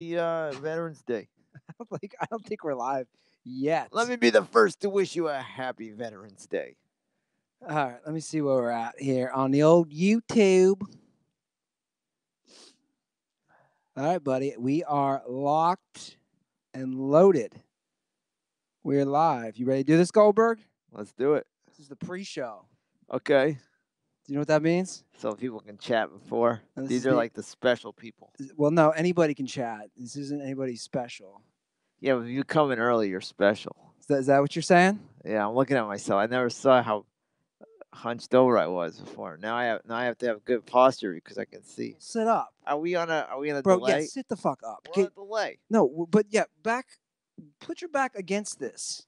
Veterans Day. I don't think we're live yet. Let me be the first to wish you a happy Veterans Day. All right, let me see where we're at here on the old YouTube. All right, buddy. We are locked and loaded. We're live. You ready to do this, Goldberg? Let's do it. This is the pre-show. Okay. Do you know what that means? So people can chat before. And These are like the special people. Well, no, anybody can chat. This isn't anybody special. Yeah, but if you come in early, you're special. Is that what you're saying? Yeah, I'm looking at myself. I never saw how hunched over I was before. Now I have to have good posture because I can see. Sit up. Are we on a Bro, delay? yeah, sit the fuck up. We're on a delay. No, but yeah, put your back against this.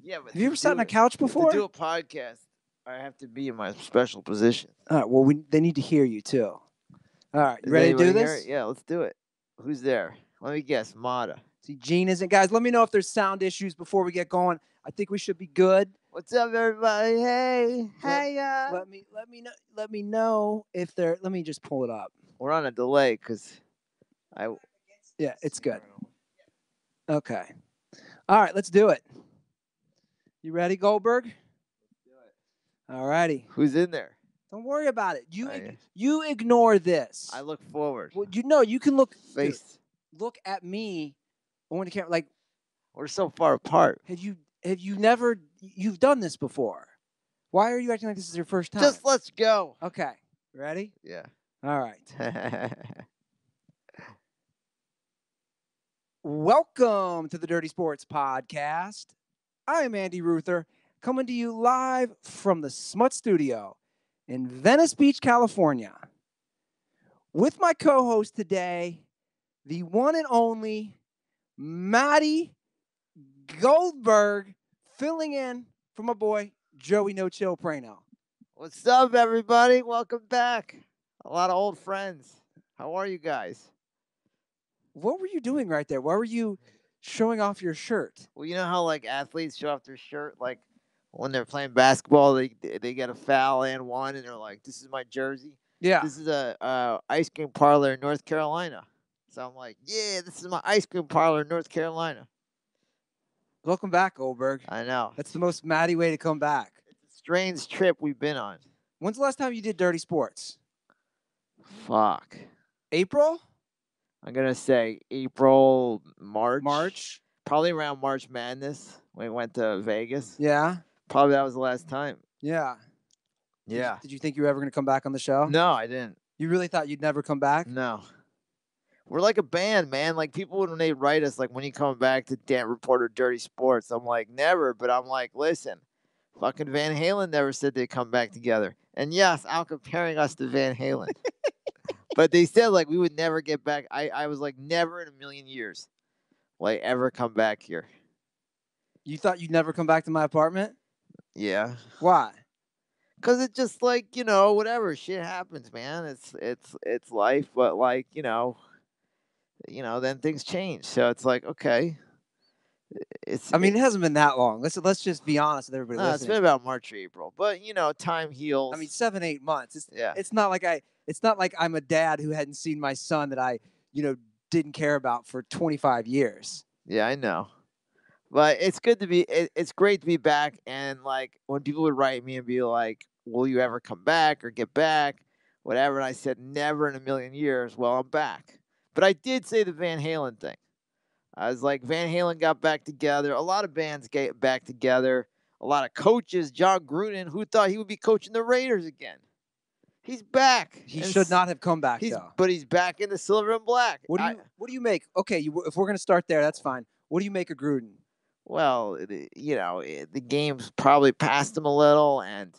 Yeah, but have you ever sat on a couch before? To do a podcast, I have to be in my special position. All right, well, they need to hear you too. All right, you ready to do this? Yeah, let's do it. Who's there? Let me guess, Mata. See, Gene isn't. Guys, let me know if there's sound issues before we get going. I think we should be good. What's up, everybody? Hey. Let me know if there. Let me just pull it up. We're on a delay because Yeah, it's good. Okay. All right, let's do it. You ready, Goldberg? Let's do it. All righty. Who's in there? Don't worry about it. You ignore this. I look forward. Well, you can look face. Look at me on the camera. Like, we're so far apart. Have you never? You've done this before. Why are you acting like this is your first time? Just let's go. Okay. Ready? Yeah. All right. Welcome to the Dirty Sports Podcast. I am Andy Ruther, coming to you live from the Smut Studio in Venice Beach, California. With my co-host today, the one and only Matty Goldberg, filling in for my boy, Joey No Chill Praino. What's up, everybody? Welcome back. A lot of old friends. How are you guys? What were you doing right there? Why were you showing off your shirt? Well, you know how like athletes show off their shirt, like when they're playing basketball, they get a foul and one, and they're like, "This is my jersey." Yeah. This is a ice cream parlor in North Carolina. So I'm like, "Yeah, this is my ice cream parlor in North Carolina." Welcome back, Goldberg. I know. That's the most Matty way to come back. It's a strange trip we've been on. When's the last time you did Dirty Sports? Fuck. April? I'm going to say April, March. March? Probably around March Madness when we went to Vegas. Yeah. Probably that was the last time. Yeah. Yeah. Did you think you were ever going to come back on the show? No, I didn't. You really thought you'd never come back? No. We're like a band, man. Like people when they write us, like when you coming back to Dan Reporter Dirty Sports, I'm like, never. But I'm like, listen, fucking Van Halen never said they'd come back together. And yes, I'm comparing us to Van Halen. But they said like we would never get back. I was like, never in a million years will I ever come back here. You thought you'd never come back to my apartment? Yeah. Why? Cause it's just like, whatever. Shit happens, man. It's life, but like, then things change. So it's like, okay. It hasn't been that long. Let's just be honest with everybody listening. It's been about March or April. But time heals. 7-8 months. It's not like I'm a dad who hadn't seen my son that I, didn't care about for 25 years. Yeah, I know. But it's good to be it's great to be back, and like when people would write me and be like, "Will you ever come back or get back?" whatever, and I said never in a million years. Well, I'm back. But I did say the Van Halen thing. I was like, Van Halen got back together. A lot of bands get back together. A lot of coaches. John Gruden, who thought he would be coaching the Raiders again. He's back. He should not have come back, though. But he's back in the silver and black. What do you make? Okay, if we're going to start there, that's fine. What do you make of Gruden? Well, the game's probably passed him a little, and,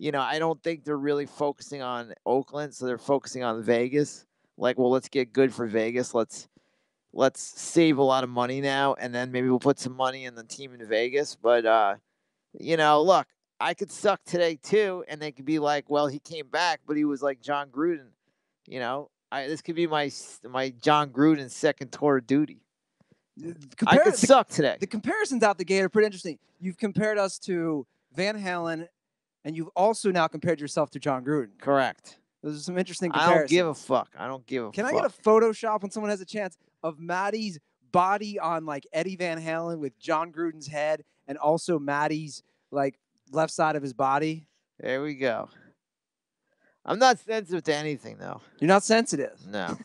I don't think they're really focusing on Oakland, so they're focusing on Vegas. Like, well, let's get good for Vegas. Let's save a lot of money now, and then maybe we'll put some money in the team in Vegas. But, look, I could suck today too, and they could be like, well, he came back, but he was like John Gruden. This could be my John Gruden second tour of duty. I could suck today. The comparisons out the gate are pretty interesting. You've compared us to Van Halen, and you've also now compared yourself to John Gruden. Correct. Those are some interesting comparisons. I don't give a fuck. Can I get a Photoshop when someone has a chance of Maddie's body on like Eddie Van Halen with John Gruden's head, and also Maddie's like left side of his body. There we go. I'm not sensitive to anything, though. You're not sensitive. No. That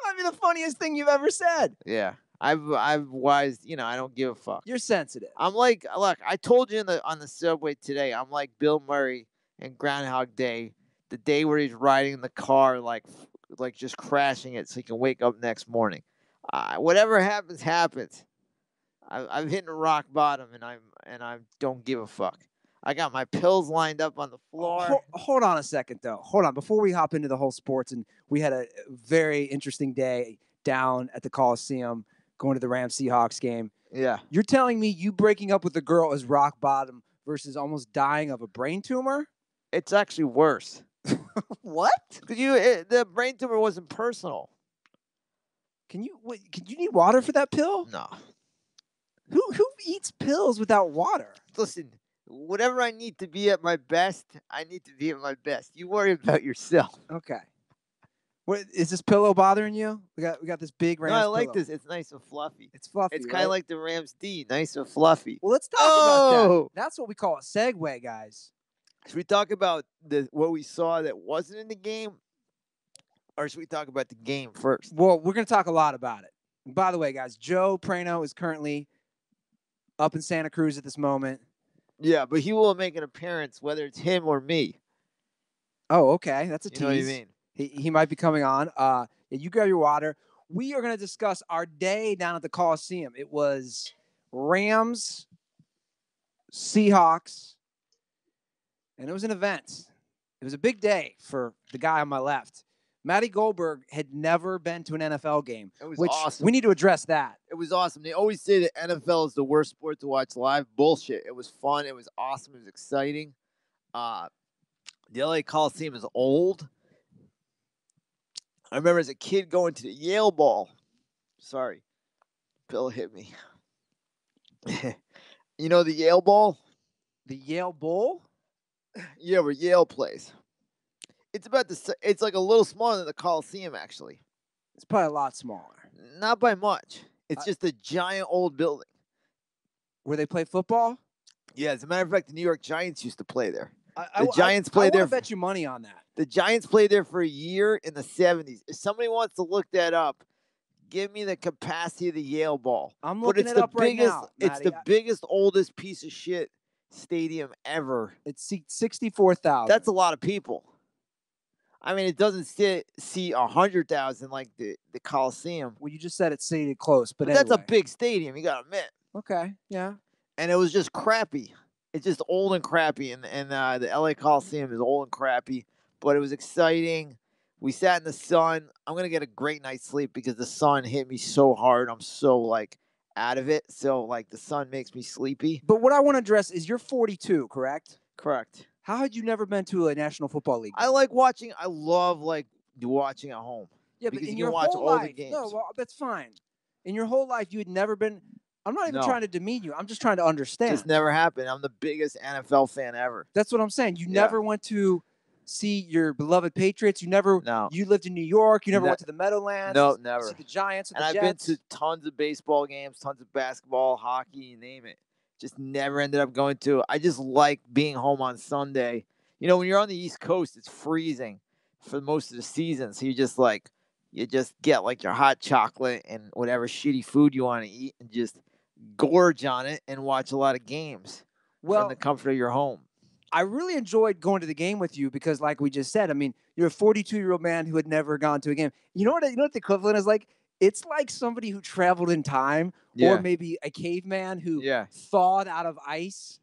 might be the funniest thing you've ever said. Yeah. I've wised, I don't give a fuck. You're sensitive. I'm like, look, I told you on the subway today, I'm like Bill Murray in Groundhog Day, the day where he's riding in the car, like just crashing it so he can wake up next morning. Whatever happens, happens. I've hit rock bottom, and I don't give a fuck. I got my pills lined up on the floor. Hold on a second, though. Hold on. Before we hop into the whole sports, and we had a very interesting day down at the Coliseum going to the Rams Seahawks game. Yeah. You're telling me you breaking up with a girl is rock bottom versus almost dying of a brain tumor? It's actually worse. What? The brain tumor wasn't personal. Can you need water for that pill? No. Who eats pills without water? Listen, whatever I need to be at my best, I need to be at my best. You worry about yourself. Okay. What is this pillow bothering you? We got this big Rams. No, I like pillow. this. It's nice and fluffy. It's fluffy. It's kind of like the Rams D, nice and fluffy. Well, let's talk about that. That's what we call a segue, guys. Should we talk about what we saw that wasn't in the game, or should we talk about the game first? Well, we're going to talk a lot about it. And by the way, guys, Joe Praino is currently up in Santa Cruz at this moment. Yeah, but he will make an appearance, whether it's him or me. Oh, okay. That's a tease. You know what I mean? He might be coming on. Yeah, you grab your water. We are going to discuss our day down at the Coliseum. It was Rams, Seahawks, and it was an event. It was a big day for the guy on my left. Matty Goldberg had never been to an NFL game. It was which awesome. We need to address that. It was awesome. They always say that NFL is the worst sport to watch live. Bullshit. It was fun. It was awesome. It was exciting. The LA Coliseum is old. I remember as a kid going to the Yale Ball. Sorry. Bill hit me. You know the Yale Ball? The Yale Bowl? Yeah, where Yale plays. It's it's like a little smaller than the Coliseum, actually. It's probably a lot smaller. Not by much. It's just a giant old building. Where they play football? Yeah, as a matter of fact, the New York Giants used to play there. The Giants played there. I bet you money on that. The Giants played there for a year in the 70s. If somebody wants to look that up, give me the capacity of the Yale Ball. I'm looking it up right now. It's the biggest, oldest piece of shit stadium ever. It seats 64,000. That's a lot of people. I mean, it doesn't seat 100,000 like the Coliseum. Well, you just said it seated close, but that's a big stadium. You got to admit. Okay, yeah. And it was just crappy. It's just old and crappy, and the LA Coliseum is old and crappy. But it was exciting. We sat in the sun. I'm gonna get a great night's sleep because the sun hit me so hard. I'm so out of it. So the sun makes me sleepy. But what I want to address is you're 42, correct? Correct. How had you never been to a National Football League game? I like watching. I love watching at home. Yeah, but in your whole life, no, well, that's fine. In your whole life, you had never been. I'm not even trying to demean you. I'm just trying to understand. This never happened. I'm the biggest NFL fan ever. That's what I'm saying. You never went to see your beloved Patriots. You never. No. You lived in New York. You never went to the Meadowlands. No, never. See the Giants. And I've been to tons of baseball games, tons of basketball, hockey, you name it. Just never ended up going to. I just like being home on Sunday. When you're on the East Coast, it's freezing for most of the season. So you just get your hot chocolate and whatever shitty food you want to eat and just gorge on it and watch a lot of games from the comfort of your home. I really enjoyed going to the game with you because, like we just said, I mean, you're a 42-year-old man who had never gone to a game. You know what the equivalent is like? It's like somebody who traveled in time or maybe a caveman who thawed out of ice.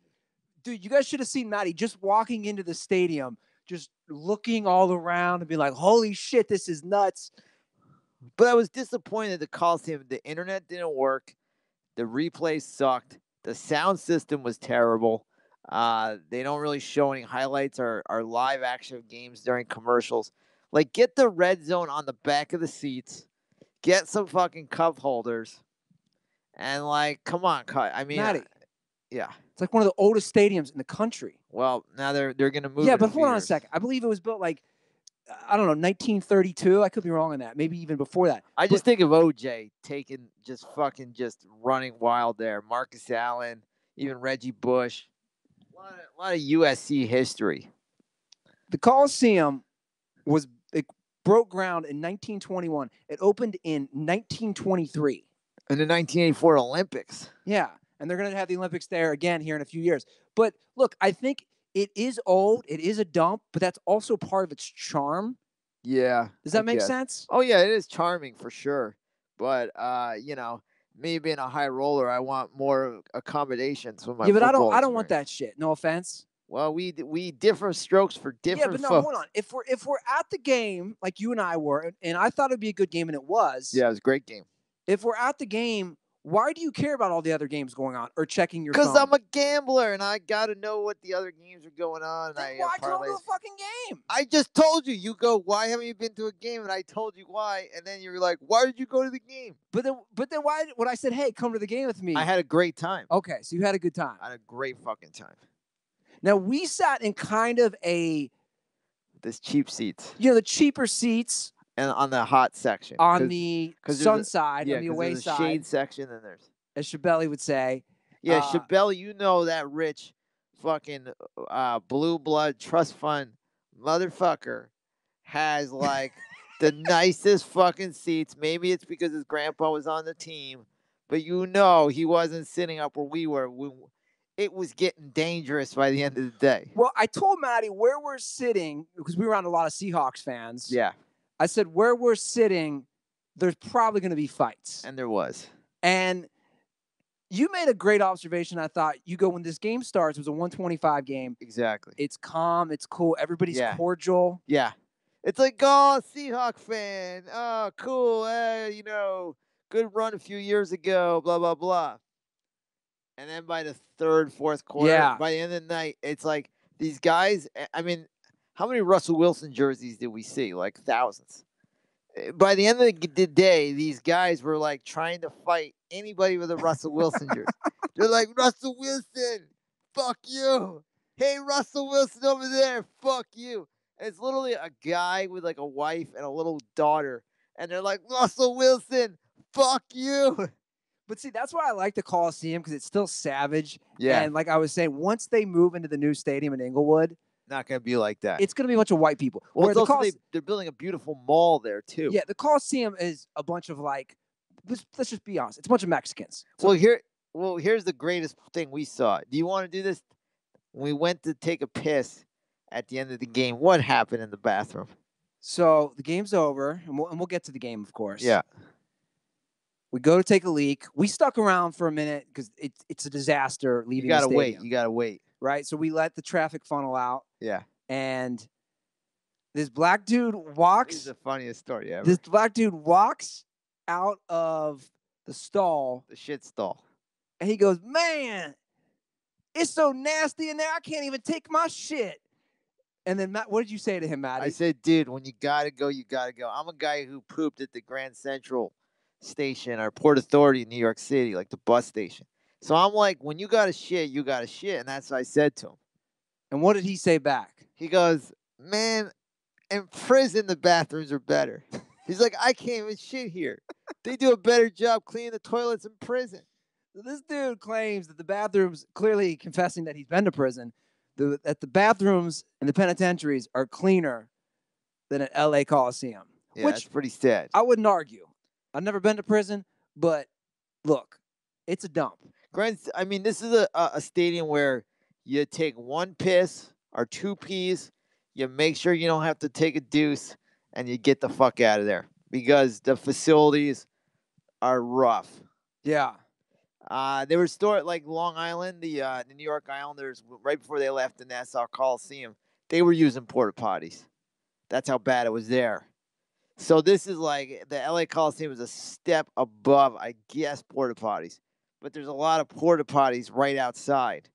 Dude, you guys should have seen Maddie just walking into the stadium, just looking all around and being like, holy shit, this is nuts. But I was disappointed the Coliseum, the internet didn't work. The replay sucked. The sound system was terrible. They don't really show any highlights or live action of games during commercials. Get the red zone on the back of the seats. Get some fucking cup holders. And, come on, cut. I mean, Maddie, yeah. It's like one of the oldest stadiums in the country. Well, now they're going to move. Yeah, but hold on a second. I believe it was built I don't know, 1932. I could be wrong on that. Maybe even before that. I just think of OJ taking just running wild there. Marcus Allen, even Reggie Bush. A lot of USC history. The Coliseum it broke ground in 1921. It opened in 1923. In the 1984 Olympics. Yeah, and they're going to have the Olympics there again here in a few years. But look, I think it is old. It is a dump, but that's also part of its charm. Yeah. Does that make sense? Oh, yeah, it is charming for sure. But, me being a high roller, I want more accommodations with my but I don't experience. want that shit. No offense. Well, we differ strokes for different but no, folks. hold on. If we're at the game like you and I were, and I thought it'd be a good game, and it was. Yeah, it was a great game. If we're at the game, why do you care about all the other games going on or checking your phone? Because I'm a gambler and I got to know what the other games are going on. Then why come to the fucking game? I just told you. You go, why haven't you been to a game? And I told you why. And then you were like, why did you go to the game? But then why, when I said, hey, come to the game with me? I had a great time. Okay, so you had a good time. I had a great fucking time. Now, we sat in kind of this cheap seats. The cheaper seats. And on the hot section. On the sun side, on the away there's side. Shade section, and there's. As Shabelli would say. Yeah, Shabelli, that rich fucking blue blood trust fund motherfucker has like the nicest fucking seats. Maybe it's because his grandpa was on the team, but he wasn't sitting up where we were. It was getting dangerous by the end of the day. Well, I told Maddie where we're sitting, because we were around a lot of Seahawks fans. Yeah. I said, where we're sitting, there's probably going to be fights. And there was. And you made a great observation. I thought, when this game starts, it was a 125 game. Exactly. It's calm. It's cool. Everybody's cordial. Yeah. It's like, oh, Seahawks fan. Oh, cool. Good run a few years ago, blah, blah, blah. And then by the third, fourth quarter, by the end of the night, it's like these guys, I mean, how many Russell Wilson jerseys did we see? Like thousands. By the end of the day, these guys were like trying to fight anybody with a Russell Wilson jersey. They're like, Russell Wilson, fuck you. Hey, Russell Wilson over there, fuck you. And it's literally a guy with like a wife and a little daughter. And they're like, Russell Wilson, fuck you. But see, that's why I like the Coliseum, because it's still savage. Yeah. And like I was saying, once they move into the new stadium in Inglewood, not going to be like that. It's going to be a bunch of white people. Well, it's also they're building a beautiful mall there, too. Yeah, the Coliseum is a bunch of let's just be honest, it's a bunch of Mexicans. So, here's the greatest thing we saw. Do you want to do this? When we went to take a piss at the end of the game, what happened in the bathroom? So the game's over, and we'll get to the game, of course. Yeah. We go to take a leak. We stuck around for a minute because it's a disaster leaving the stadium. You gotta wait. Right? So we let the traffic funnel out. Yeah. And this black dude walks. This is the funniest story ever. This black dude walks out of the stall. The shit stall. And he goes, man, it's so nasty in there, I can't even take my shit. And then, Matt, what did you say to him, Maddie? I said, dude, when you gotta go, you gotta go. I'm a guy who pooped at the Grand Central Station or Port Authority in New York City, like the bus station. So I'm like, when you gotta shit, you gotta shit. And that's what I said to him. And what did he say back? He goes, man, in prison, the bathrooms are better. He's like, I can't even shit here. They do a better job cleaning the toilets in prison. So this dude claims that the bathrooms, clearly confessing that he's been to prison, that the bathrooms in the penitentiaries are cleaner than an LA Coliseum. Yeah, which that's pretty sad. I wouldn't argue. I've never been to prison, but look, it's a dump. I mean, this is a stadium where you take one piss or two pees, you make sure you don't have to take a deuce, and you get the fuck out of there because the facilities are rough. Yeah. They were stored like Long Island, the New York Islanders, right before they left the Nassau Coliseum, they were using porta potties. That's how bad it was there. So this is like the LA Coliseum is a step above, I guess, porta potties. But there's a lot of porta potties right outside.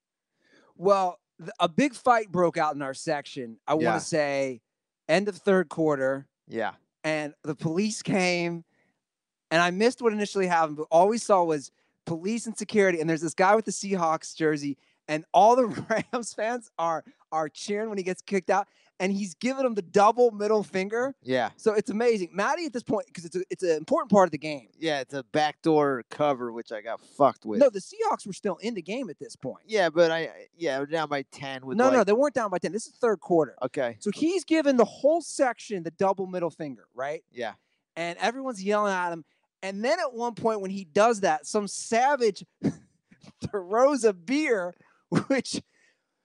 Well, a big fight broke out in our section. I want to say end of third quarter. Yeah. And the police came, and I missed what initially happened, but all we saw was police and security. And there's this guy with the Seahawks jersey, and all the Rams fans are cheering when he gets kicked out. and he's giving him the double middle finger. Yeah. So it's amazing. Maddie at this point, because it's an important part of the game. Yeah, it's a backdoor cover, which I got fucked with. No, the Seahawks were still in the game at this point. Yeah, but we're down by 10 with No, they weren't down by 10. This is third quarter. Okay. So he's giving the whole section the double middle finger, right? Yeah. And everyone's yelling at him. And then at one point when he does that, some savage throws a beer, which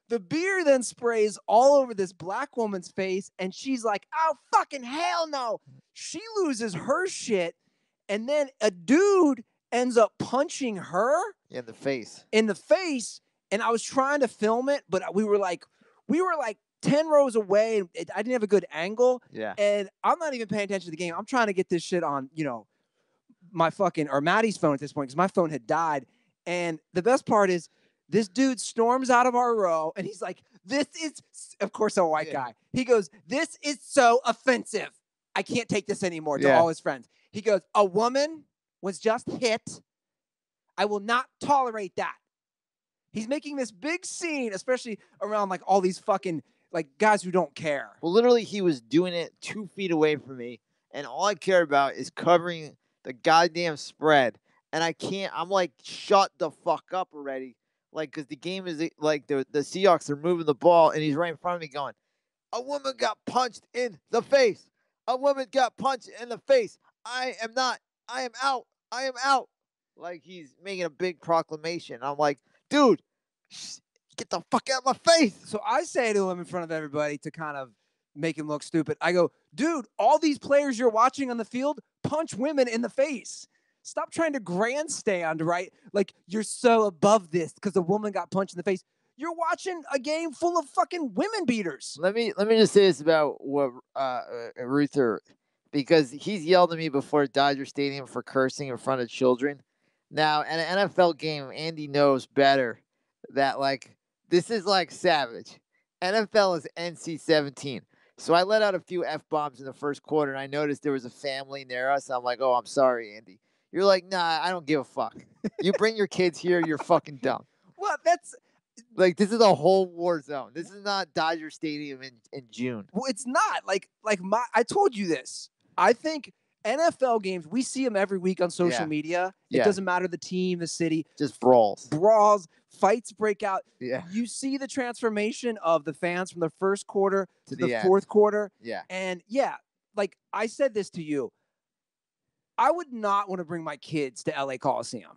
the beer then sprays all over this black woman's face. And she's like, oh, fucking hell no. She loses her shit. And then a dude ends up punching her in the face. And I was trying to film it, but we were like 10 rows away. And I didn't have a good angle. Yeah. And I'm not even paying attention to the game. I'm trying to get this shit on, my or Maddie's phone at this point, because my phone had died. And the best part is this dude storms out of our row and he's like, this is, of course, a white guy. He goes, this is so offensive. I can't take this anymore to all his friends. He goes, a woman was just hit. I will not tolerate that. He's making this big scene, especially around like all these fucking like guys who don't care. Well, literally, he was doing it 2 feet away from me, and all I care about is covering the goddamn spread. And I'm like, shut the fuck up already. Like, because the game is like the Seahawks are moving the ball, and he's right in front of me going, a woman got punched in the face. A woman got punched in the face. I am out. I am out. Like, he's making a big proclamation. I'm like, dude, get the fuck out of my face. So I say to him in front of everybody to kind of make him look stupid. I go, dude, all these players you're watching on the field punch women in the face. Stop trying to grandstand, right? Like, you're so above this because a woman got punched in the face. You're watching a game full of fucking women beaters. Let me just say this about what Ruther, because he's yelled at me before at Dodger Stadium for cursing in front of children. Now, in an NFL game, Andy knows better that, like, this is like savage. NFL is NC-17. So I let out a few F-bombs in the first quarter, and I noticed there was a family near us. I'm like, oh, I'm sorry, Andy. You're like, nah, I don't give a fuck. You bring your kids here, you're fucking dumb. Well, that's... Like, this is a whole war zone. This is not Dodger Stadium in June. Well, it's not. I told you this. I think NFL games, we see them every week on social media. It doesn't matter the team, the city. Just brawls. Fights break out. Yeah. You see the transformation of the fans from the first quarter to the end. fourth quarter. Yeah. And like I said this to you, I would not want to bring my kids to LA Coliseum.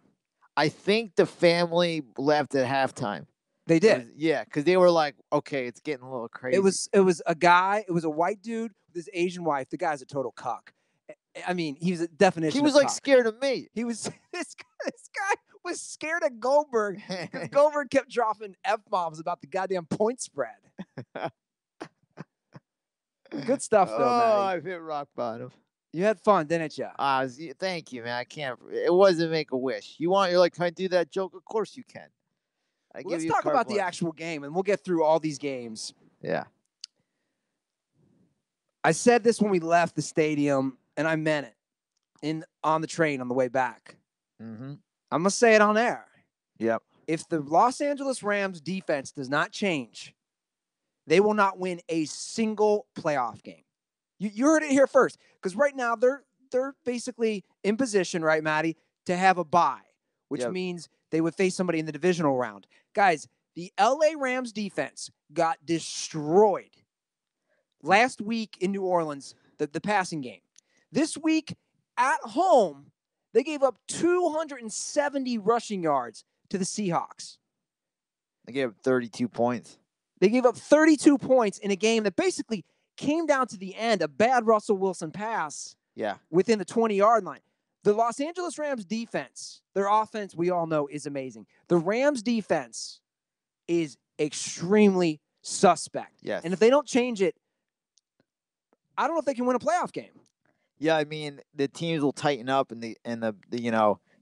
I think the family left at halftime. They did. Because they were like, okay, it's getting a little crazy. It was a guy. It was a white dude with his Asian wife. The guy's a total cuck. I mean, he was a definition. He was of like cuck. scared of me. He was this guy was scared of Goldberg because Goldberg kept dropping F-bombs about the goddamn point spread. Good stuff, though, Oh, Maddie. I've hit rock bottom. You had fun, didn't you? Thank you, man. I can't. It wasn't make a wish. You're like, can I do that joke? Of course you can. Let's talk about the actual game, and we'll get through all these games. Yeah. I said this when we left the stadium, and I meant it on the train on the way back. Mm-hmm. I'm going to say it on air. Yep. If the Los Angeles Rams defense does not change, they will not win a single playoff game. You heard it here first, because right now they're basically in position, right, Maddie, to have a bye, which means they would face somebody in the divisional round. Guys, the LA Rams defense got destroyed last week in New Orleans, the passing game. This week at home, they gave up 270 rushing yards to the Seahawks. They gave up 32 points. They gave up 32 points in a game that basically came down to the end, a bad Russell Wilson pass within the 20-yard line. The Los Angeles Rams defense, their offense, we all know, is amazing. The Rams defense is extremely suspect. Yes. And if they don't change it, I don't know if they can win a playoff game. Yeah, I mean, the teams will tighten up and the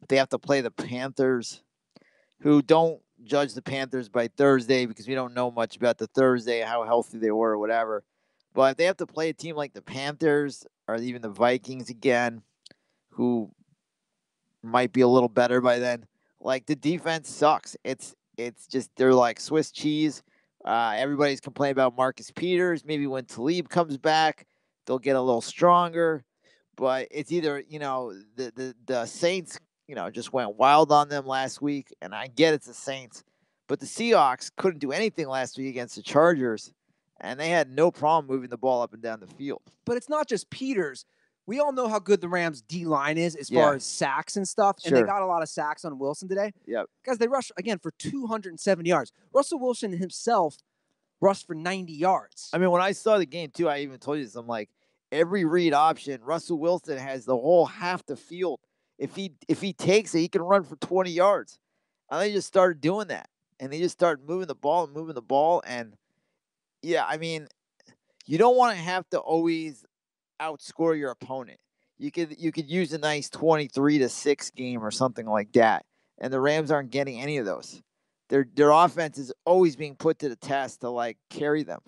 they have to play the Panthers, who don't judge the Panthers by Thursday because we don't know much about the Thursday, how healthy they were or whatever. But if they have to play a team like the Panthers or even the Vikings again, who might be a little better by then, like, the defense sucks. It's just, they're like Swiss cheese. Everybody's complaining about Marcus Peters. Maybe when Talib comes back, they'll get a little stronger. But it's either, the Saints, just went wild on them last week, and I get it's the Saints, but the Seahawks couldn't do anything last week against the Chargers, and they had no problem moving the ball up and down the field. But it's not just Peters. We all know how good the Rams' D-line is as Yeah. far as sacks and stuff, and they Sure. got a lot of sacks on Wilson today. Yep. Guys, they rushed, again, for 270 yards. Russell Wilson himself rushed for 90 yards. I mean, when I saw the game, too, I even told you this. I'm like, every read option, Russell Wilson has the whole half the field. If he takes it, he can run for 20 yards. And they just started doing that. And they just started moving the ball. And, yeah, I mean, you don't want to have to always outscore your opponent. You could use a nice 23-6 game or something like that. And the Rams aren't getting any of those. Their offense is always being put to the test to, like, carry them.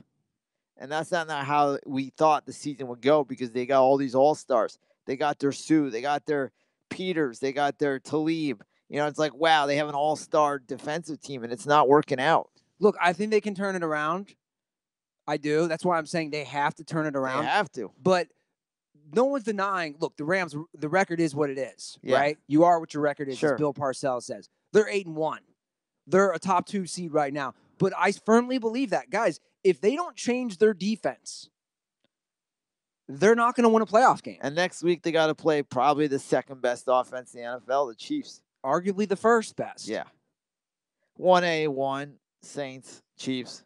And that's not how we thought the season would go, because they got all these all-stars. They got their Sue. They got their Peters. They got their Talib. It's like, wow, they have an all-star defensive team, and it's not working out. Look, I think they can turn it around. I do. That's why I'm saying they have to turn it around. They have to. But no one's denying, look, the Rams, the record is what it is, Yeah. right? You are what your record is, Sure. as Bill Parcells says. They're 8-1. They're a top 2 seed right now. But I firmly believe that. Guys, if they don't change their defense, they're not going to win a playoff game. And next week, they got to play probably the second best offense in the NFL, the Chiefs. Arguably the first best. Yeah. 1-1, Saints, Chiefs.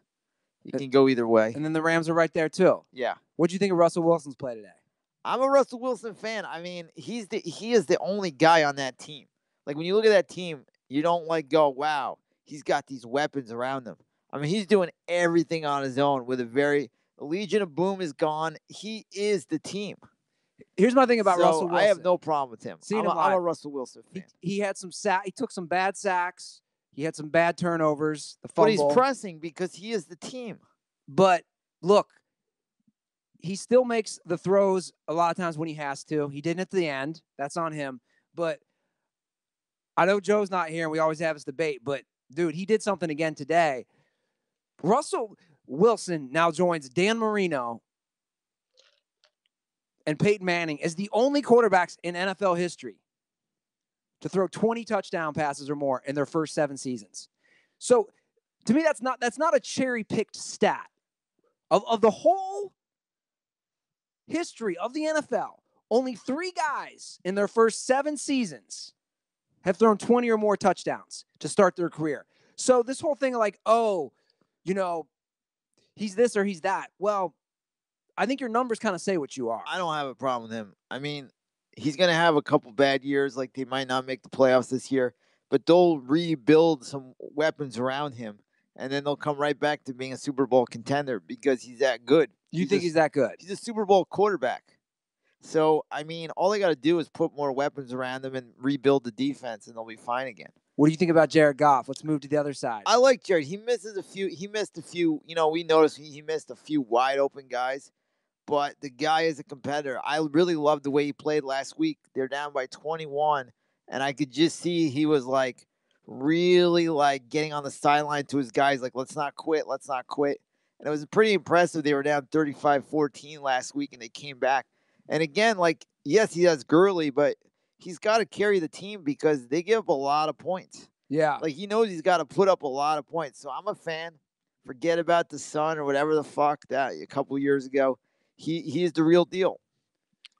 You can go either way. And then the Rams are right there, too. Yeah. What do you think of Russell Wilson's play today? I'm a Russell Wilson fan. I mean, he is the only guy on that team. Like, when you look at that team, you don't, go, wow, he's got these weapons around him. I mean, he's doing everything on his own with the Legion of Boom is gone. He is the team. Here's my thing about Russell Wilson. I have no problem with him. I'm a Russell Wilson fan. He had some he took some bad sacks. He had some bad turnovers. The But fumble. he's pressing because he is the team. But look, he still makes the throws a lot of times when he has to. He didn't at the end. That's on him. But I know Joe's not here, and we always have this debate. But, dude, he did something again today. Russell Wilson now joins Dan Marino and Peyton Manning as the only quarterbacks in NFL history to throw 20 touchdown passes or more in their first 7 seasons. So, to me, that's not a cherry-picked stat. Of the whole history of the NFL, only 3 guys in their first 7 seasons have thrown 20 or more touchdowns to start their career. So this whole thing of he's this or he's that. Well, I think your numbers kind of say what you are. I don't have a problem with him. I mean, he's going to have a couple bad years. Like, they might not make the playoffs this year, but they'll rebuild some weapons around him, and then they'll come right back to being a Super Bowl contender because he's that good. You think he's that good? He's a Super Bowl quarterback. So, I mean, all they got to do is put more weapons around them and rebuild the defense, and they'll be fine again. What do you think about Jared Goff? Let's move to the other side. I like Jared. He missed a few. We noticed he missed a few wide open guys, but the guy is a competitor. I really loved the way he played last week. They're down by 21, and I could just see he was really getting on the sideline to his guys, let's not quit. And it was pretty impressive. They were down 35-14 last week, and they came back. And again, yes, he has Gurley, but he's got to carry the team because they give up a lot of points. Yeah. He knows he's got to put up a lot of points. So I'm a fan. Forget about the Sun or whatever the fuck that a couple years ago. He is the real deal.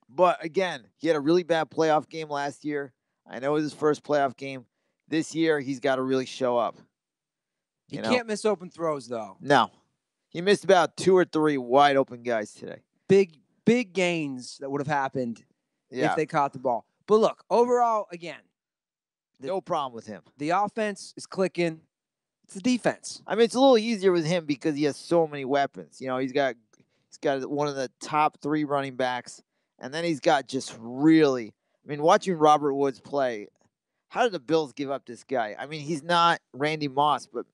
But again, he had a really bad playoff game last year. I know it was his first playoff game. This year, he's got to really show up. He can't miss open throws, though. No. He missed about 2 or 3 wide open guys today. Big gains that would have happened if they caught the ball. But look, overall, again, no problem with him. The offense is clicking. It's the defense. I mean, it's a little easier with him because he has so many weapons. He's got one of the top 3 running backs, and then he's got just really. I mean, watching Robert Woods play, how did the Bills give up this guy? I mean, he's not Randy Moss, but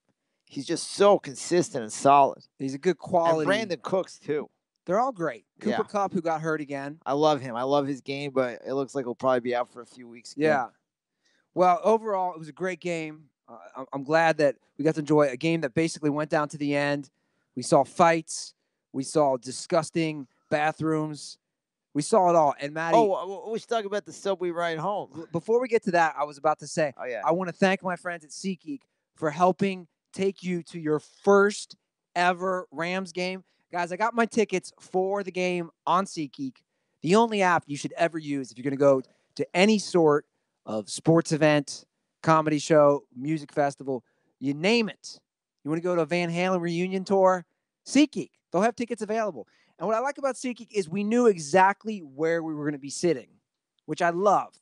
he's just so consistent and solid. He's a good quality. And Brandon Cooks too. They're all great. Cooper Kupp, who got hurt again. I love him. I love his game, but it looks like he'll probably be out for a few weeks again. Yeah. Well, overall, it was a great game. I'm glad that we got to enjoy a game that basically went down to the end. We saw fights. We saw disgusting bathrooms. We saw it all. And Maddie, we should talk about the subway ride home. before we get to that, I was about to say, I want to thank my friends at SeatGeek for helping take you to your first ever Rams game. Guys, I got my tickets for the game on SeatGeek, the only app you should ever use if you're going to go to any sort of sports event, comedy show, music festival, you name it. You want to go to a Van Halen reunion tour? SeatGeek. They'll have tickets available. And what I like about SeatGeek is we knew exactly where we were going to be sitting, which I love.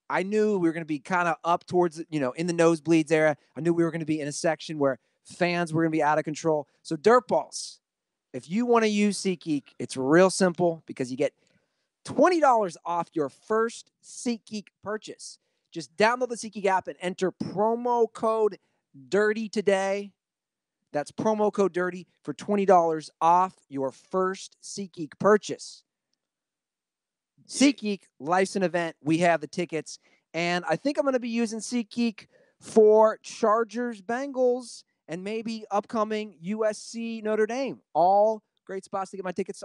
I knew we were going to be kind of up towards, in the nosebleeds area. I knew we were going to be in a section where fans were going to be out of control. So Dirtballs, if you want to use SeatGeek, it's real simple because you get $20 off your first SeatGeek purchase. Just download the SeatGeek app and enter promo code DIRTY today. That's promo code DIRTY for $20 off your first SeatGeek purchase. SeatGeek, life's an event. We have the tickets. And I think I'm going to be using SeatGeek for Chargers, Bengals, and maybe upcoming USC, Notre Dame. All great spots to get my tickets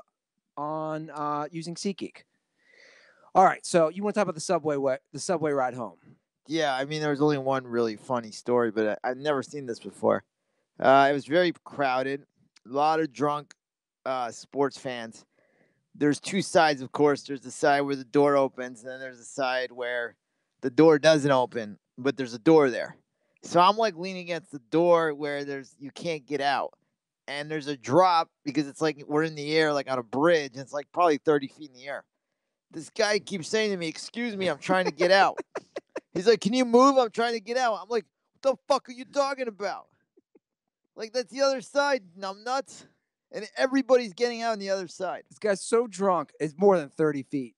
on using SeatGeek. All right, so you want to talk about the subway ride home? Yeah, I mean, there was only one really funny story, but I've never seen this before. It was very crowded, a lot of drunk sports fans. There's two sides, of course. There's the side where the door opens, and then there's the side where the door doesn't open, but there's a door there. So I'm like leaning against the door where you can't get out. And there's a drop because it's like we're in the air, like on a bridge, and it's like probably 30 feet in the air. This guy keeps saying to me, "Excuse me, I'm trying to get out." He's like, "Can you move? I'm trying to get out." I'm like, "What the fuck are you talking about? Like, that's the other side, numbnuts." And everybody's getting out on the other side. This guy's so drunk, it's more than 30 feet.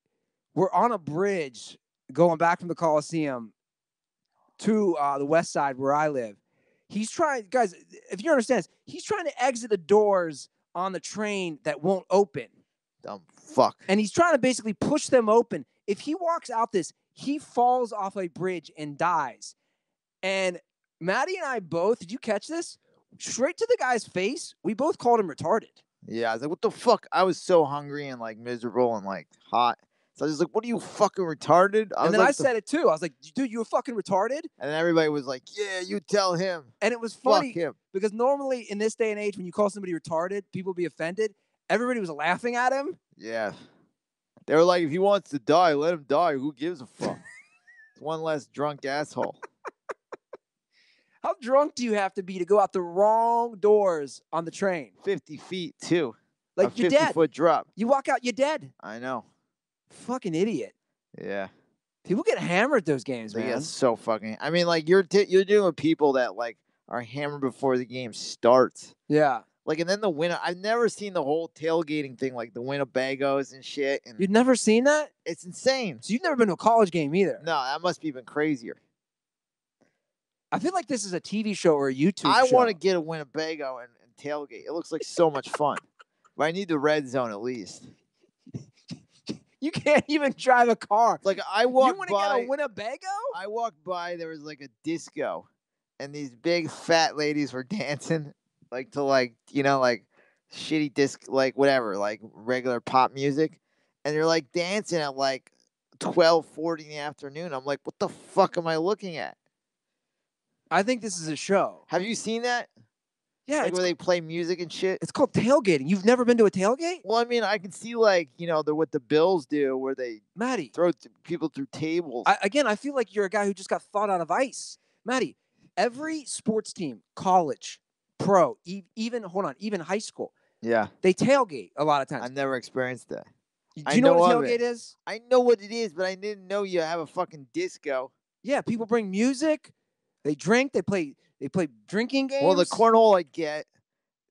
We're on a bridge going back from the Coliseum to the west side where I live. He's trying, guys, if you understand this, he's trying to exit the doors on the train that won't open. Dumb fuck. And he's trying to basically push them open. If he walks out this, he falls off a bridge and dies. And Maddie and I both, did you catch this? Straight to the guy's face, we both called him retarded. Yeah, I was like, what the fuck? I was so hungry and like miserable and like hot. So I was like, what are you fucking retarded? And then I said it too. I was like, dude, you were fucking retarded? And then everybody was like, yeah, you tell him. And it was funny Fuck him. Because normally in this day and age, when you call somebody retarded, people be offended. Everybody was laughing at him. Yeah. They were like, if he wants to die, let him die. Who gives a fuck? It's one less drunk asshole. How drunk do you have to be to go out the wrong doors on the train? 50 feet, too. Like, you're dead. 50-foot drop. You walk out, you're dead. I know. Fucking idiot. Yeah. People get hammered at those games, man. That's so fucking... I mean, like, you're dealing with people that, like, are hammered before the game starts. Yeah. Like, and then the winner... I've never seen the whole tailgating thing, like the Winnebagos and shit. And you've never seen that? It's insane. So you've never been to a college game either? No, that must be even crazier. I feel like this is a TV show or a YouTube show. I want to get a Winnebago and tailgate. It looks like so much fun. But I need the red zone at least. You can't even drive a car. Like, I walked by... You want to get a Winnebago? I walked by, there was like a disco. And these big fat ladies were dancing. Like, to like, like shitty disc, like whatever, like regular pop music. And they're like dancing at like 12:40 in the afternoon. I'm like, what the fuck am I looking at? I think this is a show. Have you seen that? Yeah. Like where they play music and shit? It's called tailgating. You've never been to a tailgate? Well, I mean, I can see like, what the Bills do where they Maddie, throw people through tables. I feel like you're a guy who just got thawed out of ice. Maddie, every sports team, college, pro, even high school. Yeah. They tailgate a lot of times. I've never experienced that. Do you know what a tailgate is? I know what it is, but I didn't know you have a fucking disco. Yeah, people bring music. They drink. They play drinking games. Well, the cornhole I get.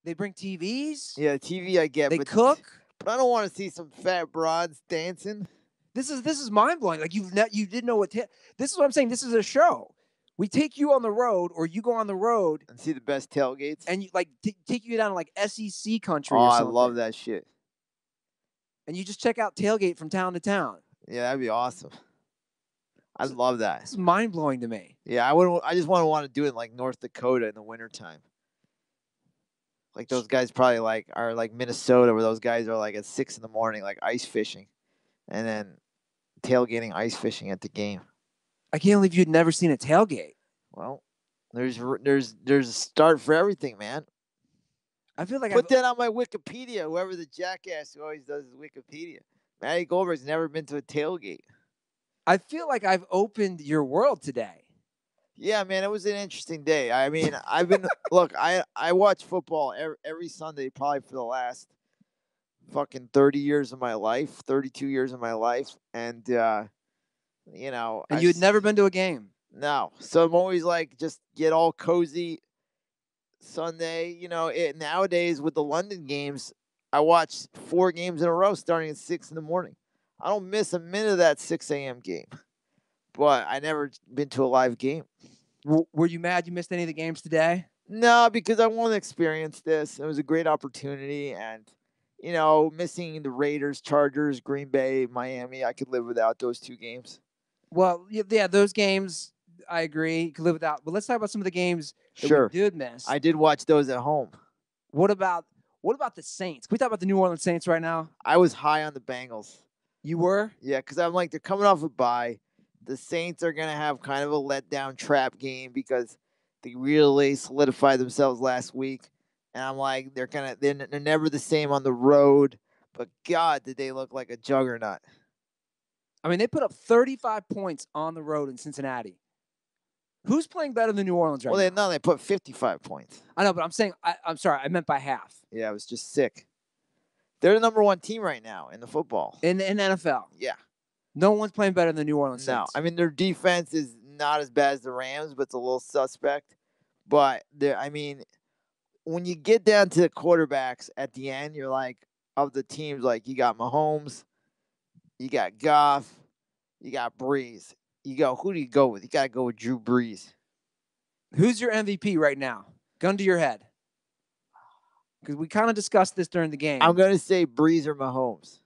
They bring TVs. Yeah, TV I get. They cook. But I don't want to see some fat broads dancing. This is mind blowing. Like you didn't know what. This is what I'm saying. This is a show. We take you on the road, or you go on the road and see the best tailgates, and you take you down to like SEC country. Oh, or something. I love that shit. And you just check out tailgate from town to town. Yeah, that'd be awesome. I love that. It's mind blowing to me. Yeah, I just want to do it in like North Dakota in the wintertime. Like those guys probably are like Minnesota, where those guys are like at 6 in the morning, like ice fishing, and then tailgating ice fishing at the game. I can't believe you'd never seen a tailgate. Well, there's a start for everything, man. I feel like Put that on my Wikipedia. Whoever the jackass who always does his Wikipedia, Maddie Goldberg's never been to a tailgate. I feel like I've opened your world today. Yeah, man, it was an interesting day. I mean, I've been look. I watch football every Sunday probably for the last fucking 30 years of my life, 32 years of my life, and you know. And you had never been to a game. No, so I'm always like, just get all cozy. Sunday, you know, nowadays with the London games, I watch 4 games in a row starting at 6 in the morning. I don't miss a minute of that 6 a.m. game. But I never been to a live game. Were you mad you missed any of the games today? No, because I want to experience this. It was a great opportunity. And, you know, missing the Raiders, Chargers, Green Bay, Miami, I could live without those 2 games. Well, yeah, those games, I agree, you could live without. But let's talk about some of the games that we did miss. I did watch those at home. What about the Saints? Can we talk about the New Orleans Saints right now? I was high on the Bengals. You were? Yeah, because I'm like, they're coming off a bye. The Saints are going to have kind of a letdown trap game because they really solidified themselves last week. And I'm like, they're never the same on the road. But God, did they look like a juggernaut. I mean, they put up 35 points on the road in Cincinnati. Who's playing better than New Orleans right now? They put 55 points. I know, but I'm saying, I'm sorry, I meant by half. Yeah, it was just sick. They're the number 1 team right now in the football. In NFL. Yeah. No one's playing better than the New Orleans Saints. No, I mean, their defense is not as bad as the Rams, but it's a little suspect. But, when you get down to the quarterbacks at the end, you're like, of the teams, like, you got Mahomes, you got Goff, you got Breeze. Who do you go with? You got to go with Drew Brees. Who's your MVP right now? Gun to your head. Because we kind of discussed this during the game. I'm going to say Breeze or Mahomes.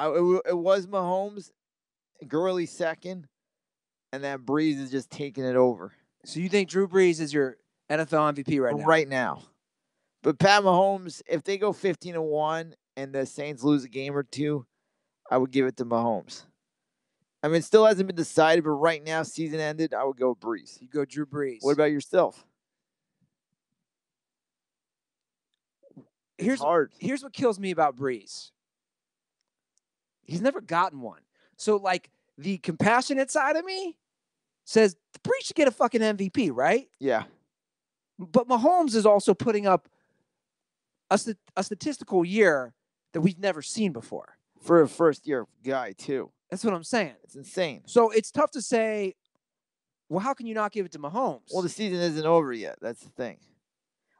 It was Mahomes, Gurley second, and then Breeze is just taking it over. So you think Drew Brees is your NFL MVP right now? Right now. But Pat Mahomes, if they go 15-1 and the Saints lose a game or 2, I would give it to Mahomes. I mean, it still hasn't been decided, but right now, season ended, I would go Breeze. You go Drew Brees. What about yourself? Here's what kills me about Breeze. He's never gotten one. So, like, the compassionate side of me says Breeze should get a fucking MVP, right? Yeah. But Mahomes is also putting up a statistical year that we've never seen before. For a first-year guy, too. That's what I'm saying. It's insane. So it's tough to say, well, how can you not give it to Mahomes? Well, the season isn't over yet. That's the thing.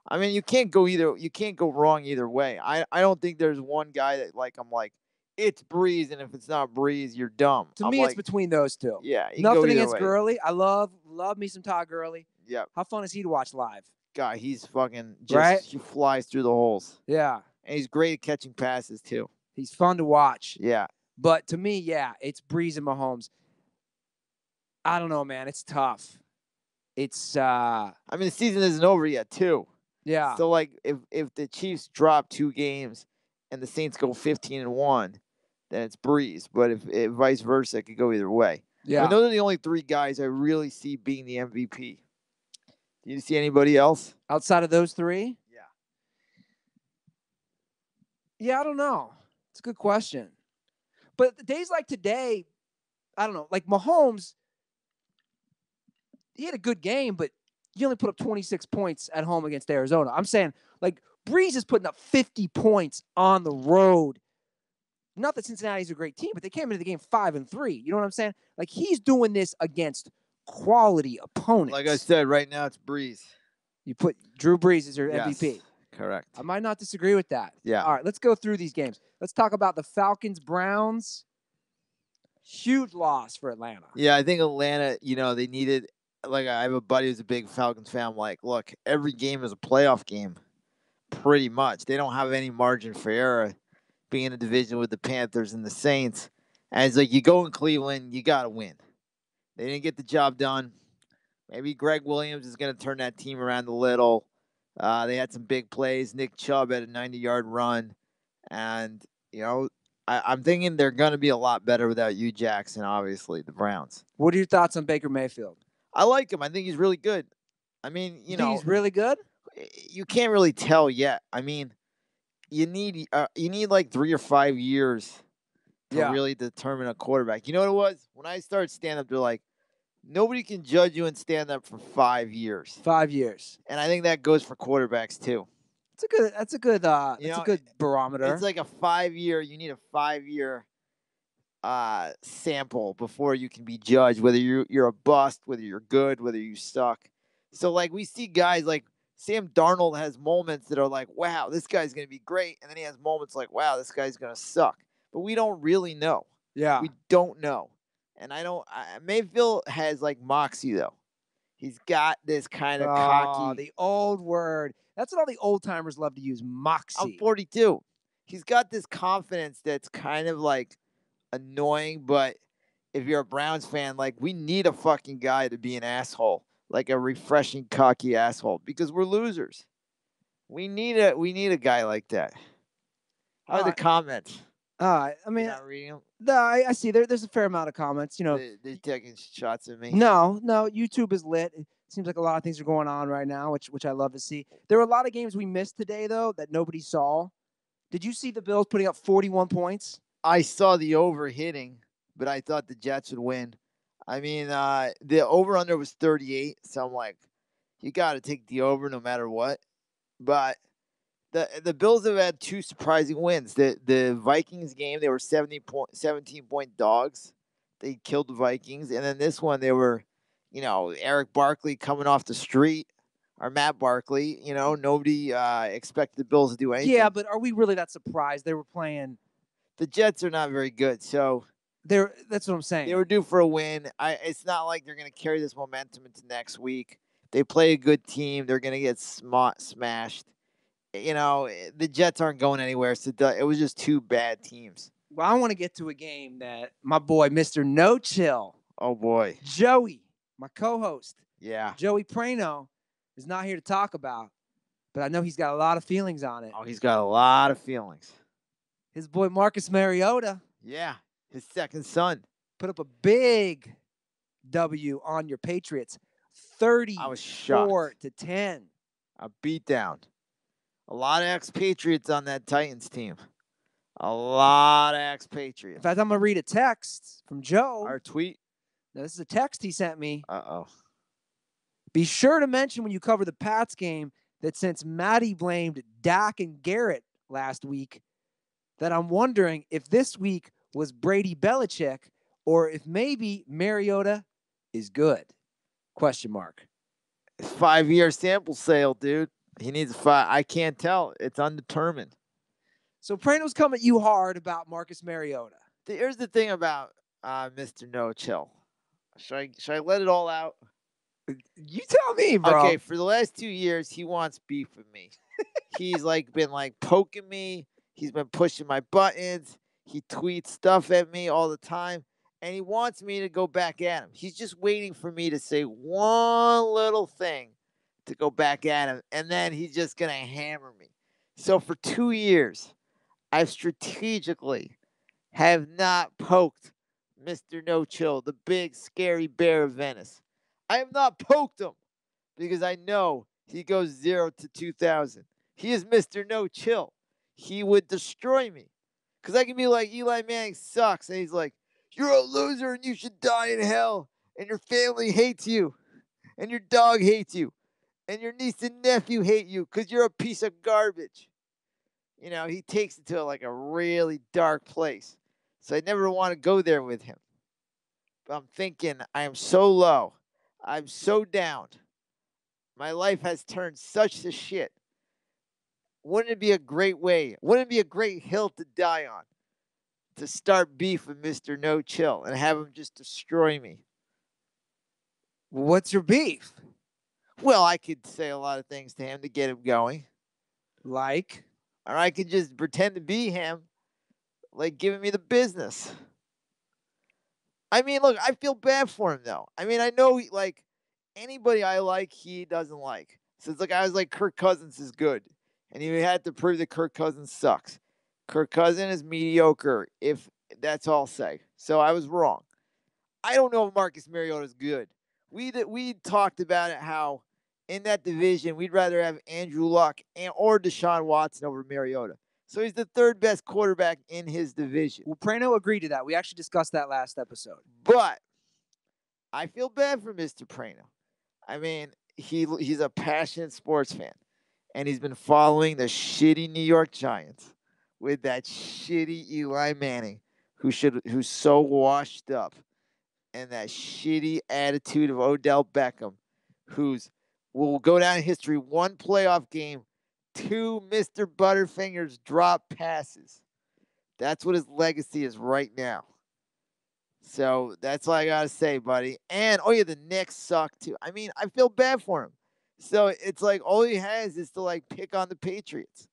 I mean, you can't go wrong either way. I don't think there's one guy that I'm like, it's Breeze, and if it's not Breeze, you're dumb. To me, it's between those two. Yeah. Nothing against Gurley. I love me some Todd Gurley. Yeah. How fun is he to watch live? God, he's fucking he flies through the holes. Yeah. And he's great at catching passes too. He's fun to watch. Yeah. But to me, yeah, it's Breeze and Mahomes. I don't know, man. It's tough. It's I mean, the season isn't over yet, too. Yeah. So if the Chiefs drop 2 games and the Saints go 15-1, then it's Breeze. But if vice versa, it could go either way. Yeah. I mean, those are the only 3 guys I really see being the MVP. Do you see anybody else? Outside of those 3? Yeah. Yeah, I don't know. It's a good question. But days like today, I don't know. Like Mahomes, he had a good game, but he only put up 26 points at home against Arizona. I'm saying, like, Breeze is putting up 50 points on the road. Not that Cincinnati's a great team, but they came into the game 5-3. You know what I'm saying? Like, he's doing this against quality opponents. Like I said, right now it's Breeze. You put Drew Brees as your MVP. Correct. I might not disagree with that. Yeah. All right, let's go through these games. Let's talk about the Falcons-Browns. Huge loss for Atlanta. Yeah, I think Atlanta, they needed, I have a buddy who's a big Falcons fan. I'm like, look, every game is a playoff game, pretty much. They don't have any margin for error being in a division with the Panthers and the Saints. And it's like, you go in Cleveland, you got to win. They didn't get the job done. Maybe Greg Williams is going to turn that team around a little. They had some big plays. Nick Chubb had a 90-yard run. And, I'm thinking they're going to be a lot better without Hugh Jackson, obviously, the Browns. What are your thoughts on Baker Mayfield? I like him. I think he's really good. I mean, You think he's really good? You can't really tell yet. I mean, you need like 3 or 5 years to really determine a quarterback. You know what it was? When I started stand-up, they're like, nobody can judge you in stand-up for 5 years. 5 years. And I think that goes for quarterbacks, too. That's a good barometer. It's like a 5-year. You need a 5-year sample before you can be judged, whether you're a bust, whether you're good, whether you suck. So, like, we see guys like Sam Darnold has moments that are like, wow, this guy's going to be great. And then he has moments like, wow, this guy's going to suck. But we don't really know. Yeah. We don't know. And Mayfield has, like, moxie, though. He's got this kind of cocky. The old word. That's what all the old timers love to use, moxie. I'm 42. He's got this confidence that's kind of, like, annoying. But if you're a Browns fan, like, we need a fucking guy to be an asshole. Like a refreshing, cocky asshole, because we're losers. We need a guy like that. How are the comments? I mean, you're not reading them? No, I see. There's a fair amount of comments. They're taking shots at me. No. YouTube is lit. It seems like a lot of things are going on right now, which I love to see. There were a lot of games we missed today, though, that nobody saw. Did you see the Bills putting up 41 points? I saw the over hitting, but I thought the Jets would win. I mean, the over-under was 38, so I'm like, you got to take the over no matter what. But the Bills have had 2 surprising wins. The Vikings game, they were 17-point dogs. They killed the Vikings. And then this one, they were, Eric Barkley coming off the street, or Matt Barkley. Nobody expected the Bills to do anything. Yeah, but are we really that surprised? They were playing. The Jets are not very good, so... That's what I'm saying. They were due for a win. It's not like they're going to carry this momentum into next week. They play a good team. They're going to get smashed. The Jets aren't going anywhere. So it was just 2 bad teams. Well, I want to get to a game that my boy, Mr. No Chill. Oh, boy. Joey, my co-host. Yeah. Joey Praino is not here to talk about, but I know he's got a lot of feelings on it. Oh, he's got a lot of feelings. His boy, Marcus Mariota. Yeah. His second son put up a big W on your Patriots, 34-10. A beatdown. A lot of ex-Patriots on that Titans team. A lot of ex-Patriots. In fact, I'm gonna read a text from Joe. Our tweet. Now, this is a text he sent me. Uh-oh. Be sure to mention when you cover the Pats game that since Maddie blamed Dak and Garrett last week, that I'm wondering if this week was Brady Belichick, or if maybe Mariota is good? Question mark. 5-year sample sale, dude. He needs 5. I can't tell. It's undetermined. So Praino's come at you hard about Marcus Mariota. Here's the thing about Mr. No Chill. Should I let it all out? You tell me, bro. Okay, for the last 2 years, he wants beef with me. He's been poking me. He's been pushing my buttons. He tweets stuff at me all the time, and he wants me to go back at him. He's just waiting for me to say one little thing to go back at him, and then he's just going to hammer me. So for 2 years, I've strategically have not poked Mr. No Chill, the big, scary bear of Venice. I have not poked him because I know he goes 0 to 2,000. He is Mr. No Chill. He would destroy me. Because I can be like, Eli Manning sucks. And he's like, you're a loser and you should die in hell. And your family hates you. And your dog hates you. And your niece and nephew hate you because you're a piece of garbage. He takes it to a really dark place. So I never want to go there with him. But I'm thinking, I am so low. I'm so down. My life has turned such to shit. Wouldn't it be a great way? Wouldn't it be a great hill to die on? To start beef with Mr. No Chill and have him just destroy me. What's your beef? Well, I could say a lot of things to him to get him going. Like? Or I could just pretend to be him, giving me the business. I mean, look, I feel bad for him though. I mean, I know like anybody I like, he doesn't like. So it's like I was like Kirk Cousins is good, and he had to prove that Kirk Cousins sucks. Kirk Cousins is mediocre. If that's all I'll say. So I was wrong. I don't know if Marcus Mariota is good. We talked about it how in that division we'd rather have Andrew Luck or Deshaun Watson over Mariota. So he's the third best quarterback in his division. Well, Prano agreed to that. We actually discussed that last episode. But I feel bad for Mr. Praino. I mean, he's a passionate sports fan, and he's been following the shitty New York Giants with that shitty Eli Manning, who's so washed up, and that shitty attitude of Odell Beckham, who's will go down in history one playoff game, two Mr. Butterfingers drop passes. That's what his legacy is right now. So that's all I gotta say, buddy. And oh yeah, the Knicks suck too. I mean, I feel bad for him. So it's like all he has is to like pick on the Patriots.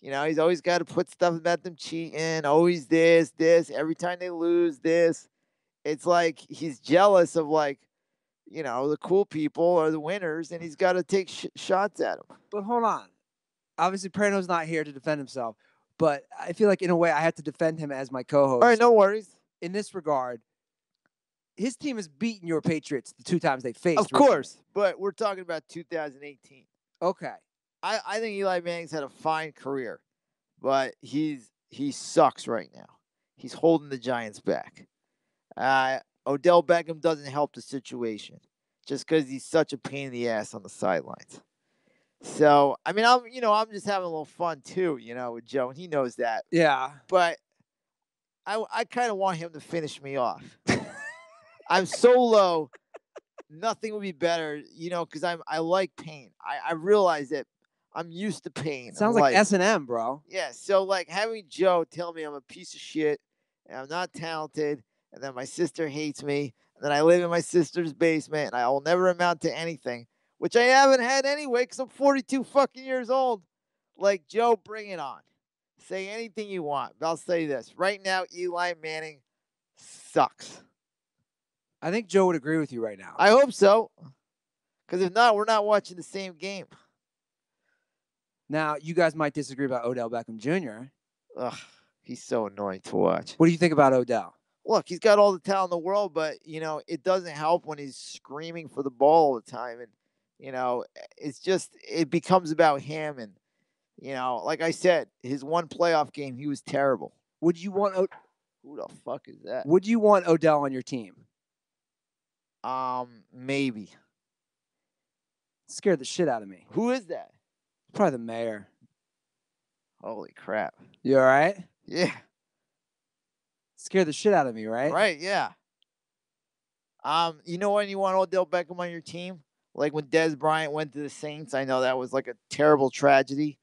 You know, he's always got to put stuff about them cheating. Always this. Every time they lose, this. It's like he's jealous of like, you know, the cool people or the winners, and he's got to take shots at them. But hold on. Obviously, Prano's not here to defend himself, but I feel like in a way I have to defend him as my co-host. All right, no worries. In this regard, his team has beaten your Patriots the two times they faced. Of course, but we're talking about 2018. Okay. I think Eli Manning's had a fine career, but he sucks right now. He's holding the Giants back. Odell Beckham doesn't help the situation just because he's such a pain in the ass on the sidelines. So I mean, I'm just having a little fun too, with Joe, and he knows that. Yeah. But I kind of want him to finish me off. I'm so low, nothing would be better, because I like pain. I realize that I'm used to pain. Sounds like S&M, bro. Yeah, so like having Joe tell me I'm a piece of shit and I'm not talented, and then my sister hates me, and then I live in my sister's basement, and I will never amount to anything, which I haven't had anyway because I'm 42 fucking years old. Like, Joe, bring it on. Say anything you want, but I'll say this. Right now, Eli Manning sucks. I think Joe would agree with you right now. I hope so, because if not, we're not watching the same game. Now, you guys might disagree about Odell Beckham Jr. Ugh, he's so annoying to watch. What do you think about Odell? Look, he's got all the talent in the world, but, it doesn't help when he's screaming for the ball all the time. And, it becomes about him. And, like I said, his one playoff game, he was terrible. Would you want Who the fuck is that? Would you want Odell on your team? Maybe. Scared the shit out of me. Who is that? Probably the mayor. Holy crap. You all right? Yeah. Scared the shit out of me, right? Right, yeah. You know when you want Odell Beckham on your team? Like when Dez Bryant went to the Saints, I know that was like a terrible tragedy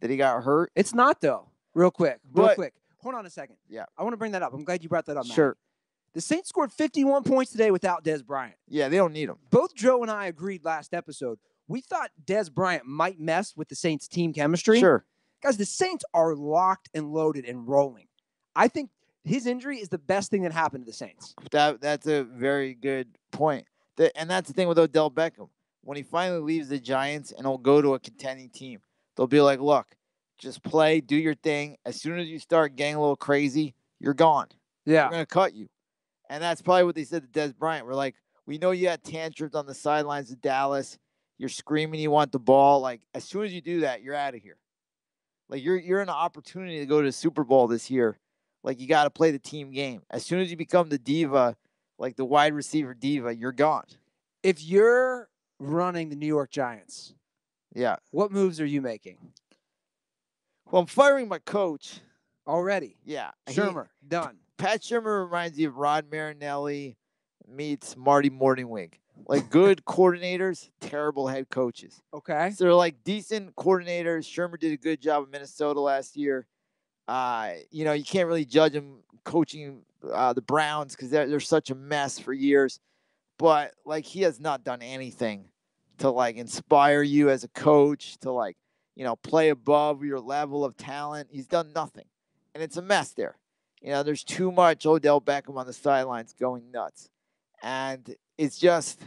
that he got hurt. It's not, though. Real quick. Hold on a second. Yeah. I want to bring that up. I'm glad you brought that up, Sure. Maddie. The Saints scored 51 points today without Dez Bryant. Yeah, they don't need him. Both Joe and I agreed last episode. We thought Dez Bryant might mess with the Saints' team chemistry. Sure. Guys, the Saints are locked and loaded and rolling. I think his injury is the best thing that happened to the Saints. That's a very good point. And that's the thing with Odell Beckham. When he finally leaves the Giants and he'll go to a contending team, they'll be like, look, just play, do your thing. As soon as you start getting a little crazy, you're gone. Yeah. We're going to cut you. And that's probably what they said to Dez Bryant. We're like, we know you had tantrums on the sidelines of Dallas. You're screaming you want the ball. Like, as soon as you do that, you're out of here. Like, you're in an opportunity to go to the Super Bowl this year. Like, you got to play the team game. As soon as you become the diva, like the wide receiver diva, you're gone. If you're running the New York Giants, yeah, what moves are you making? Well, I'm firing my coach. Already? Yeah. Shurmur, done. Pat Shurmur reminds me of Rod Marinelli meets Marty Morningwig. Like good coordinators, terrible head coaches. Okay. So they're like decent coordinators. Shurmur did a good job in Minnesota last year. You can't really judge him coaching the Browns because they're such a mess for years. But like he has not done anything to like inspire you as a coach to like, play above your level of talent. He's done nothing. And it's a mess there. There's too much Odell Beckham on the sidelines going nuts. And it's just,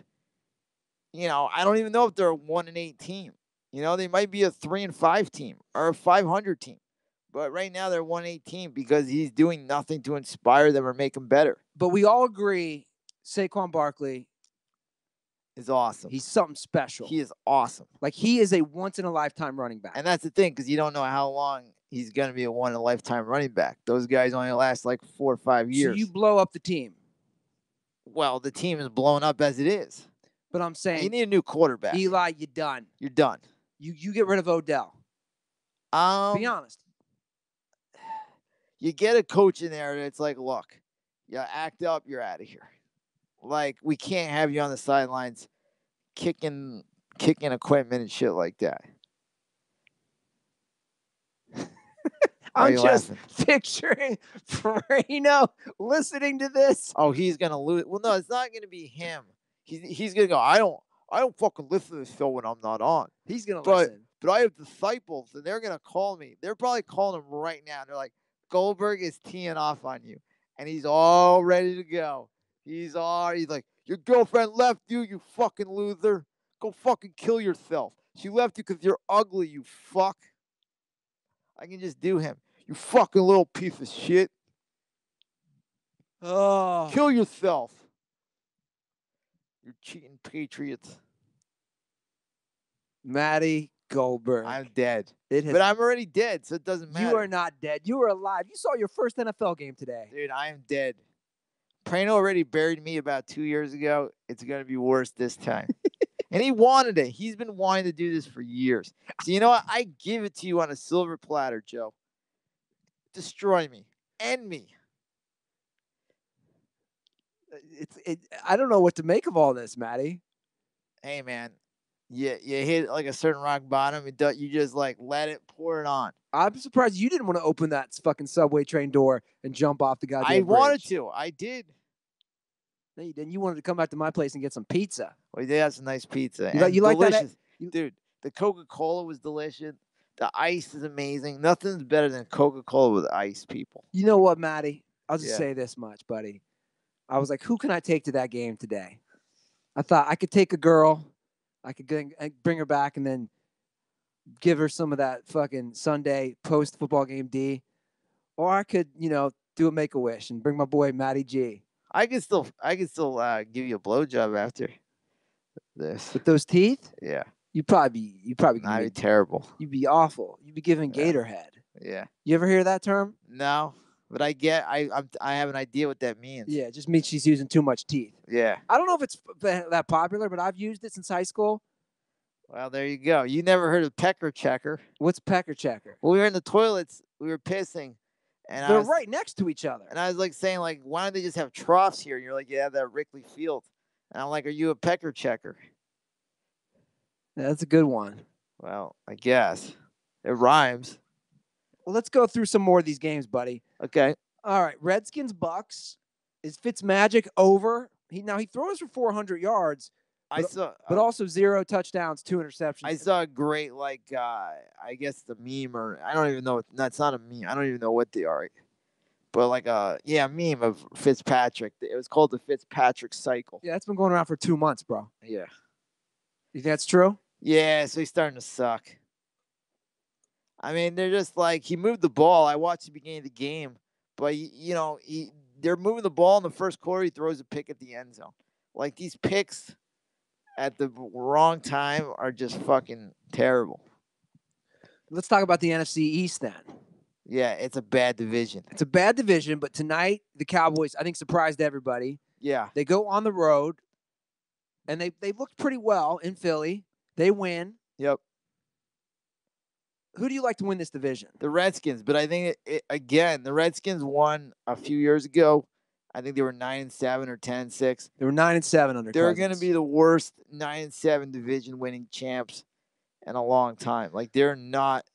I don't even know if they're a 1-8 team. They might be a 3-5 team or a 500 team. But right now they're 1-8 team because he's doing nothing to inspire them or make them better. But we all agree Saquon Barkley is awesome. He's something special. He is awesome. Like, he is a once-in-a-lifetime running back. And that's the thing, because you don't know how long he's going to be a one-in-a-lifetime running back. Those guys only last like 4 or 5 years. So you blow up the team. Well, the team is blown up as it is. But I'm saying, you need a new quarterback. Eli, you're done. You're done. You get rid of Odell. Be honest. You get a coach in there that's like, look, you act up, you're out of here. Like, we can't have you on the sidelines kicking equipment and shit like that. I'm just picturing Praino listening to this. Oh, he's gonna lose. Well, no, it's not gonna be him. He's gonna go, I don't fucking listen to this show when I'm not on. He's gonna listen. But I have disciples, and they're gonna call me. They're probably calling him right now. They're like, Goldberg is teeing off on you, and he's all ready to go. He's like, your girlfriend left you, you fucking loser. Go fucking kill yourself. She left you because you're ugly, you fuck. I can just do him. You fucking little piece of shit. Oh. Kill yourself. You're cheating Patriots. Maddie Goldberg. I'm dead. But I'm already dead, so it doesn't matter. You are not dead. You are alive. You saw your first NFL game today. Dude, I am dead. Praino already buried me about 2 years ago. It's going to be worse this time. And he wanted it. He's been wanting to do this for years. So you know what? I give it to you on a silver platter, Joe. Destroy me. End me. I don't know what to make of all this, Maddie. Hey, man. You hit like a certain rock bottom. You just like let it pour it on. I'm surprised you didn't want to open that fucking subway train door and jump off the goddamn bridge. Wanted to. I did. No, you didn't. You wanted to come back to my place and get some pizza. Well, they had some nice pizza. You like that? Dude, the Coca-Cola was delicious. The ice is amazing. Nothing's better than Coca-Cola with ice, people. You know what, Maddie? I'll just say this much, buddy. I was like, who can I take to that game today? I thought I could take a girl. I could bring her back and then give her some of that fucking Sunday post-football game D. Or I could, do a Make-A-Wish and bring my boy Matty G. I can still give you a blowjob after this. With those teeth? Yeah. You'd probably be terrible. You'd be awful. You'd be giving Gator head. Yeah. You ever hear that term? No, but I have an idea what that means. Yeah, it just means she's using too much teeth. Yeah. I don't know if it's that popular, but I've used it since high school. Well, there you go. You never heard of pecker checker? What's pecker checker? Well, we were in the toilets. We were pissing. And they're right next to each other. And I was like saying, like, why don't they just have troughs here? And you're like, yeah, that Wrigley Field. And I'm like, are you a pecker checker? Yeah, that's a good one. Well, I guess. It rhymes. Well, let's go through some more of these games, buddy. Okay. All right. Redskins Bucks. Is Fitzmagic over? He throws for 400 yards. But also 0 touchdowns, 2 interceptions. I saw a great, I guess the meme, or I don't even know. That's not a meme. I don't even know what they are. But a meme of Fitzpatrick. It was called the Fitzpatrick cycle. Yeah, that's been going around for 2 months, bro. Yeah. You think that's true? Yeah, so he's starting to suck. I mean, they're just he moved the ball. I watched the beginning of the game, but they're moving the ball in the first quarter. He throws a pick at the end zone. Like, these picks at the wrong time are just fucking terrible. Let's talk about the NFC East then. Yeah, it's a bad division. It's a bad division, but tonight the Cowboys, I think, surprised everybody. Yeah. They go on the road, and they looked pretty well in Philly. They win. Yep. Who do you like to win this division? The Redskins, but I think, the Redskins won a few years ago. I think they were 9-7 or 10-6. They were 9-7 under. They're going to be the worst 9-7 division-winning champs in a long time. Like, they're not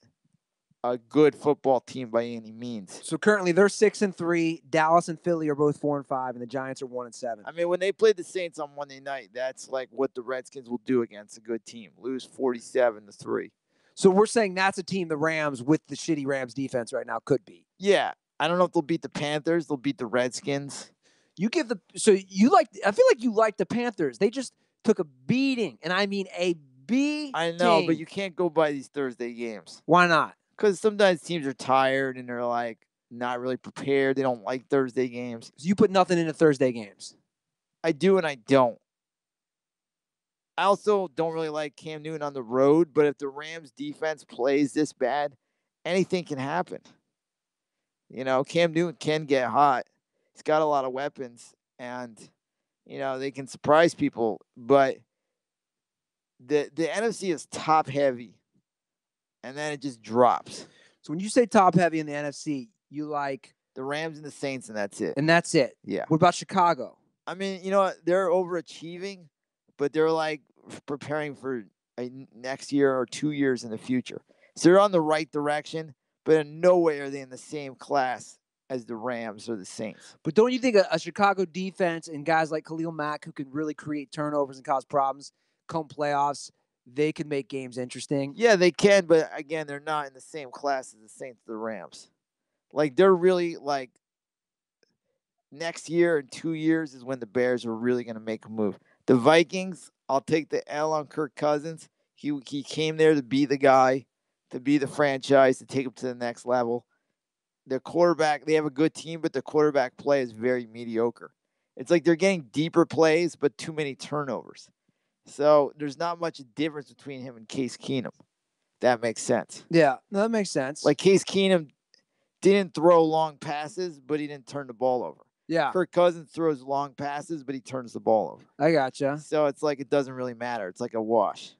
a good football team by any means. So currently they're 6-3. Dallas and Philly are both 4-5, and the Giants are 1-7. I mean, when they played the Saints on Monday night, that's like what the Redskins will do against a good team. Lose 47-3. So we're saying that's a team the Rams with the shitty Rams defense right now could beat. Yeah. I don't know if they'll beat the Panthers. They'll beat the Redskins. I feel like you like the Panthers. They just took a beating, and I mean a beating. I know, but you can't go by these Thursday games. Why not? Because sometimes teams are tired and they're like not really prepared. They don't like Thursday games. So you put nothing into Thursday games. I do and I don't. I also don't really like Cam Newton on the road, but if the Rams defense plays this bad, anything can happen. Cam Newton can get hot. He's got a lot of weapons, and they can surprise people. But the NFC is top heavy, and then it just drops. So when you say top heavy in the NFC, you like the Rams and the Saints, and that's it. And that's it. Yeah. What about Chicago? I mean, you know what? They're overachieving, but they're like preparing for a next year or 2 years in the future. So they're on the right direction, but in no way are they in the same class as the Rams or the Saints. But don't you think a Chicago defense and guys like Khalil Mack who can really create turnovers and cause problems come playoffs, they can make games interesting? Yeah, they can, but again, they're not in the same class as the Saints or the Rams. Like, they're really like next year and 2 years is when the Bears are really going to make a move. The Vikings, I'll take the L on Kirk Cousins. He came there to be the guy, to be the franchise, to take them to the next level. Their quarterback, they have a good team, but the quarterback play is very mediocre. It's like they're getting deeper plays, but too many turnovers. So there's not much difference between him and Case Keenum. That makes sense. Yeah, that makes sense. Like Case Keenum didn't throw long passes, but he didn't turn the ball over. Yeah. Kirk Cousins throws long passes, but he turns the ball over. I gotcha. So it's like it doesn't really matter. It's like a wash.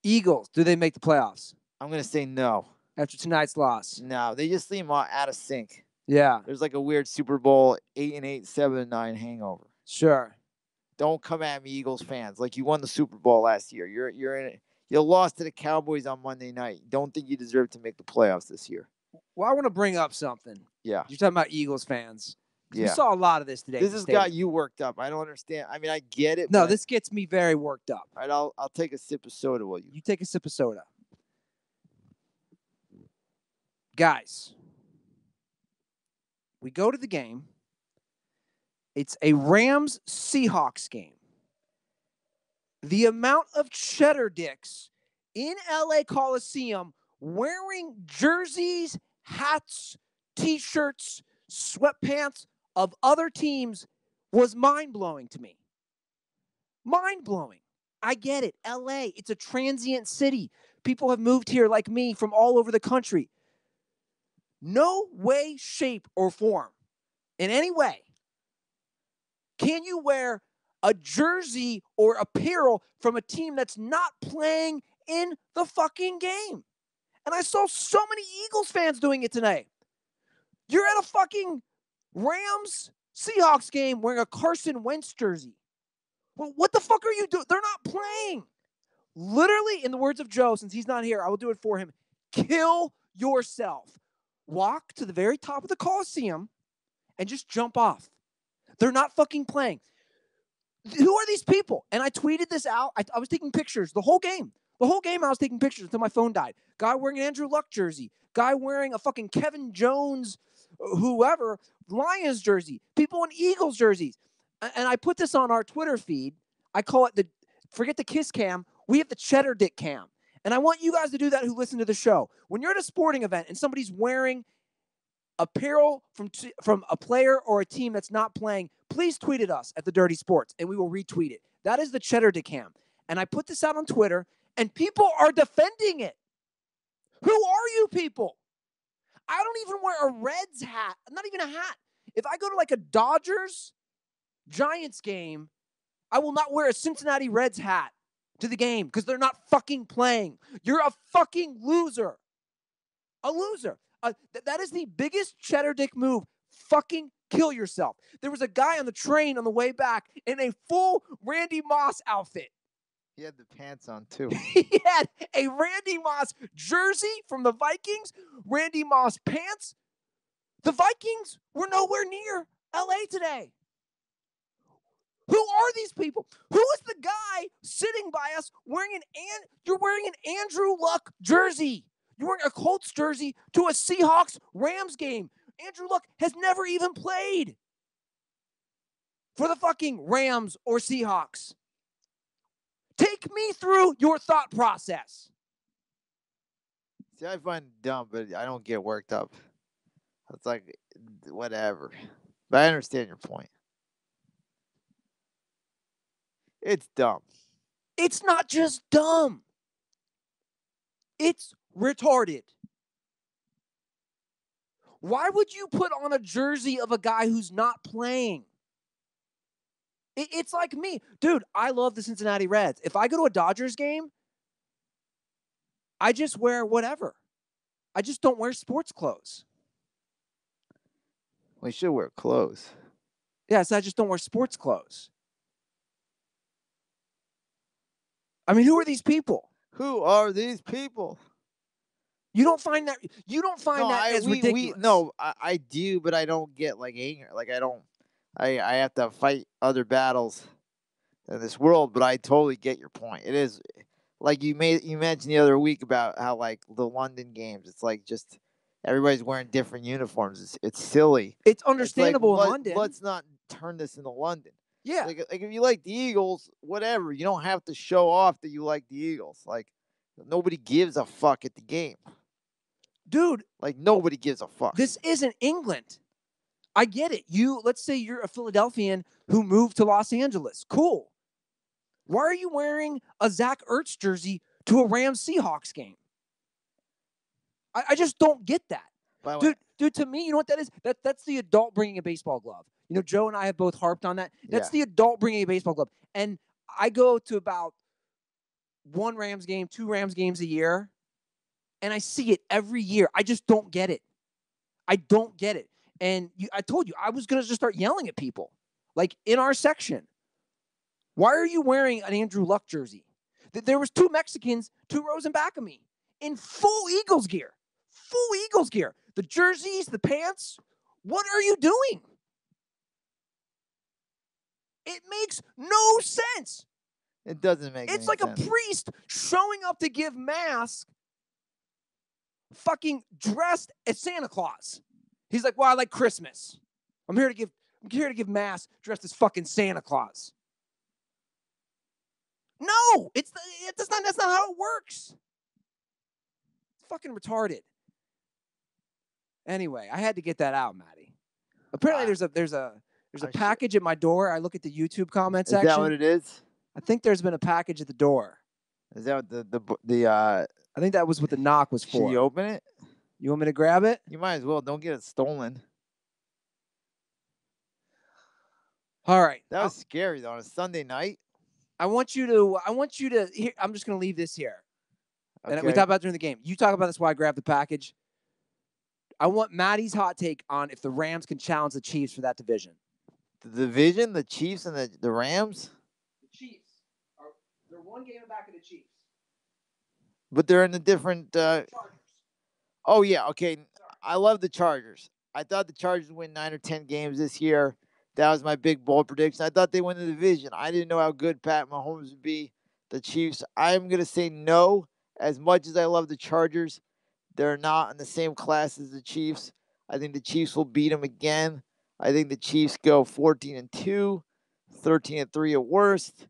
Eagles, do they make the playoffs? I'm going to say no. After tonight's loss? No, they just seem out of sync. Yeah. There's like a weird Super Bowl 8-8, 7-9 hangover. Sure. Don't come at me, Eagles fans. Like, you won the Super Bowl last year. You're in it. You lost to the Cowboys on Monday night. Don't think you deserve to make the playoffs this year. Well, I want to bring up something. Yeah. You're talking about Eagles fans. Yeah. We saw a lot of this today. This has got you worked up. I don't understand. I mean, I get it. No, this gets me very worked up. All right, I'll take a sip of soda, will you? You take a sip of soda. Guys, we go to the game. It's a Rams-Seahawks game. The amount of cheddar dicks in LA Coliseum wearing jerseys, hats, T-shirts, sweatpants of other teams was mind-blowing to me. Mind-blowing. I get it. LA, it's a transient city. People have moved here like me from all over the country. No way, shape, or form, in any way, can you wear a jersey or apparel from a team that's not playing in the fucking game. And I saw so many Eagles fans doing it tonight. You're at a fucking Rams-Seahawks game wearing a Carson Wentz jersey. Well, what the fuck are you doing? They're not playing. Literally, in the words of Joe, since he's not here, I will do it for him. Kill yourself. Walk to the very top of the Coliseum and just jump off. They're not fucking playing. Who are these people? And I tweeted this out. I was taking pictures the whole game. The whole game I was taking pictures until my phone died. Guy wearing an Andrew Luck jersey. Guy wearing a fucking Kevin Jones, whoever, Lions jersey. People in Eagles jerseys. And I put this on our Twitter feed. I call it forget the kiss cam. We have the cheddar dick cam. And I want you guys to do that who listen to the show. When you're at a sporting event and somebody's wearing apparel from a player or a team that's not playing, please tweet at us at The Dirty Sports, and we will retweet it. That is the cheddar dick cam. And I put this out on Twitter, and people are defending it. Who are you people? I don't even wear a Reds hat. Not even a hat. If I go to like a Dodgers-Giants game, I will not wear a Cincinnati Reds hat to the game because they're not fucking playing. You're a fucking loser. A loser. That is the biggest cheddar dick move. Fucking kill yourself. There was a guy on the train on the way back in a full Randy Moss outfit. He had the pants on, too. He had a Randy Moss jersey from the Vikings, Randy Moss pants. The Vikings were nowhere near LA today. Who are these people? Who is the guy sitting by us you're wearing an Andrew Luck jersey. You're wearing a Colts jersey to a Seahawks-Rams game. Andrew Luck has never even played for the fucking Rams or Seahawks. Take me through your thought process. See, I find it dumb, but I don't get worked up. It's like, whatever. But I understand your point. It's dumb. It's not just dumb. It's retarded. Why would you put on a jersey of a guy who's not playing? It's like me. Dude, I love the Cincinnati Reds. If I go to a Dodgers game, I just wear whatever. I just don't wear sports clothes. We should wear clothes. Yeah, so I just don't wear sports clothes. I mean, who are these people? Who are these people? You don't find that as ridiculous. No, I do, but I don't get like angry. Like I have to fight other battles in this world, but I totally get your point. It is like you mentioned the other week about how like the London games, it's like just everybody's wearing different uniforms. It's silly. It's understandable it's like, in London. Let's not turn this into London. Yeah. Like if you like the Eagles, whatever. You don't have to show off that you like the Eagles. Like nobody gives a fuck at the game. Dude, like nobody gives a fuck. This isn't England. I get it. Let's say you're a Philadelphian who moved to Los Angeles. Cool. Why are you wearing a Zach Ertz jersey to a Rams Seahawks game? I just don't get that. Dude, to me, you know what that is? That's the adult bringing a baseball glove. You know, Joe and I have both harped on that. That's the adult bringing a baseball glove. And I go to about 1 Rams game, 2 Rams games a year, and I see it every year. I just don't get it. I don't get it. And I told you, I was going to just start yelling at people, like in our section. Why are you wearing an Andrew Luck jersey? There was 2 Mexicans 2 rows in back of me in full Eagles gear. Full Eagles gear. The jerseys, the pants. What are you doing? It makes no sense. It doesn't make It's like sense. A priest showing up to give mass, fucking dressed as Santa Claus. He's like, well, I like Christmas. I'm here to give mass dressed as fucking Santa Claus. No, that's not how it works. It's fucking retarded. Anyway, I had to get that out, Maddie. Apparently, there's a package at my door. I look at the YouTube comment section. Is that what it is? I think there's been a package at the door. Is that what the I think that was what the knock was for. Should you open it? You want me to grab it? You might as well. Don't get it stolen. All right. That was scary though. On a Sunday night. I want you to here. I'm just going to leave this here. Okay. And we talk about during the game. You talk about this while I grab the package. I want Maddie's hot take on if the Rams can challenge the Chiefs for that division. The division, the Chiefs and the Rams? The Chiefs. They're 1 game back of the Chiefs. But they're in a different Chargers. Oh yeah, okay. I love the Chargers. I thought the Chargers would win 9 or 10 games this year. That was my big bold prediction. I thought they win the division. I didn't know how good Pat Mahomes would be. The Chiefs, I'm going to say no. As much as I love the Chargers, they're not in the same class as the Chiefs. I think the Chiefs will beat them again. I think the Chiefs go 14-2, 13-3 at worst.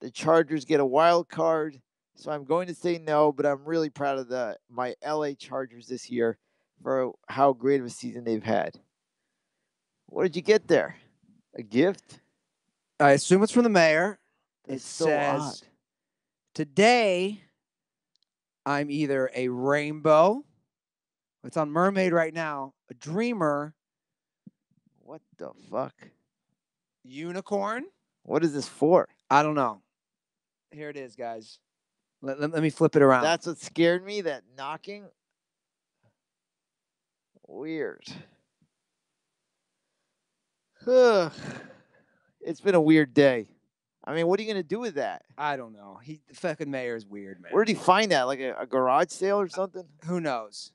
The Chargers get a wild card. So I'm going to say no, but I'm really proud of my LA Chargers this year for how great of a season they've had. What did you get there? A gift? I assume it's from the mayor. That's it so says, odd. Today, I'm either a rainbow, it's on Mermaid right now, a dreamer. What the fuck? Unicorn? What is this for? I don't know. Here it is, guys. Let me flip it around. That's what scared me, that knocking. Weird. It's been a weird day. I mean, what are you going to do with that? I don't know. The fucking mayor is weird, man. Where did he find that? Like a garage sale or something? Who knows?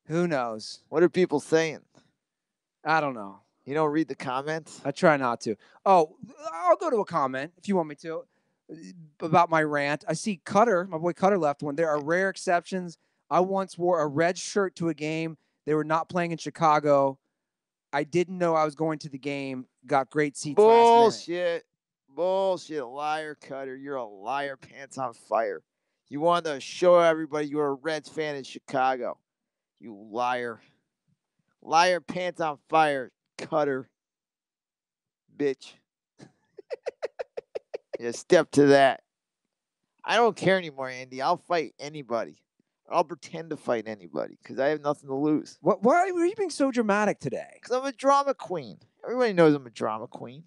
Who knows? What are people saying? I don't know. You don't read the comments? I try not to. Oh, I'll go to a comment if you want me to about my rant. I see Cutter, my boy Cutter left one. There are rare exceptions. I once wore a red shirt to a game They were not playing in Chicago. I didn't know I was going to the game. Got great seats last minute. Bullshit. Liar, Cutter. You're a liar, pants on fire. You wanted to show everybody you were a Reds fan in Chicago. You liar. Liar, pants on fire, Cutter. Bitch. Yeah, step to that. I don't care anymore, Andy. I'll fight anybody. I'll pretend to fight anybody because I have nothing to lose. Why are you being so dramatic today? Because I'm a drama queen. Everybody knows I'm a drama queen.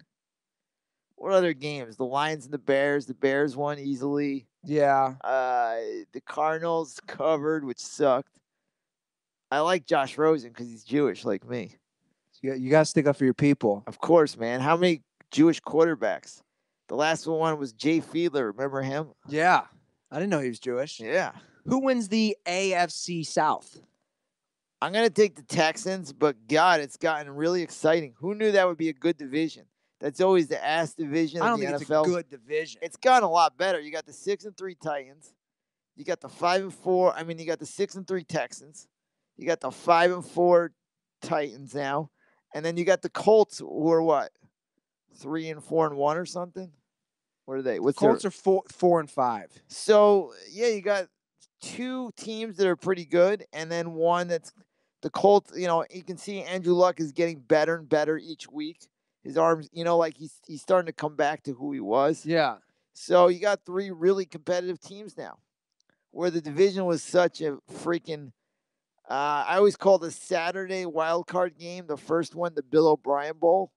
What other games? The Lions and the Bears. The Bears won easily. Yeah. The Cardinals covered, which sucked. I like Josh Rosen because he's Jewish like me. You got to stick up for your people. Of course, man. How many Jewish quarterbacks? The last one was Jay Fiedler. Remember him? Yeah. I didn't know he was Jewish. Yeah. Who wins the AFC South? I'm going to take the Texans, but God, it's gotten really exciting. Who knew that would be a good division? That's always the ass division I of don't the think NFL. it's a good division. It's gotten a lot better. You got the 6-3 Titans. You got the 5-4. I mean, you got the 6-3 Texans. You got the 5-4 Titans now. And then you got the Colts, who are what? 3-4-1 or something? What are they? What's Colts are 4-5. So, yeah, you got two teams that are pretty good, and then one that's the Colts. You know, you can see Andrew Luck is getting better and better each week. His arms, you know, like he's starting to come back to who he was. Yeah. So you got three really competitive teams now, where the division was such a freaking. I always call the Saturday wild card game the first one, the Bill O'Brien Bowl.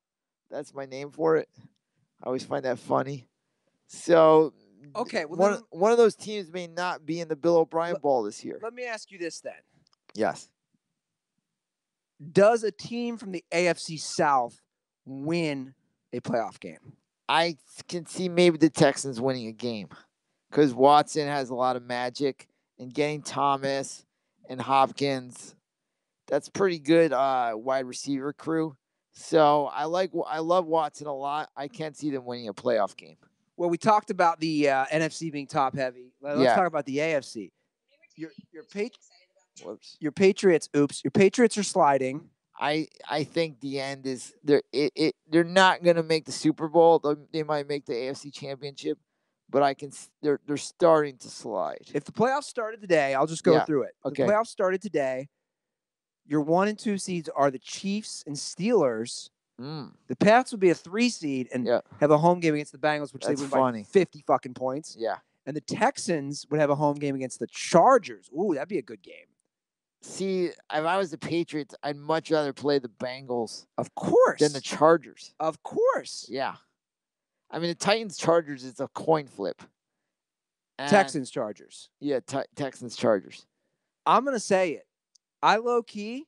That's my name for it. I always find that funny. So, okay, well, one of those teams may not be in the Bill O'Brien Bowl this year. Let me ask you this then. Yes. Does a team from the AFC South win a playoff game? I can see maybe the Texans winning a game because Watson has a lot of magic, and getting Thomas and Hopkins, that's pretty good wide receiver crew. So I love Watson a lot. I can't see them winning a playoff game. Well, we talked about the NFC being top heavy. Let's talk about the AFC. Your Patriots. Oops, your Patriots are sliding. I think the end is they're not gonna make the Super Bowl. They might make the AFC Championship, but they're starting to slide. If the playoffs started today, I'll just go through it. Okay. The playoffs started today. Your 1 and 2 seeds are the Chiefs and Steelers. The Pats would be a 3 seed and have a home game against the Bengals, which they win by 50 fucking points. Yeah. And the Texans would have a home game against the Chargers. Ooh, that'd be a good game. See, if I was the Patriots, I'd much rather play the Bengals, of course, than the Chargers. Of course. Yeah. I mean, the Titans-Chargers is a coin flip. Texans-Chargers. Yeah, Texans-Chargers. I'm going to say it. I low-key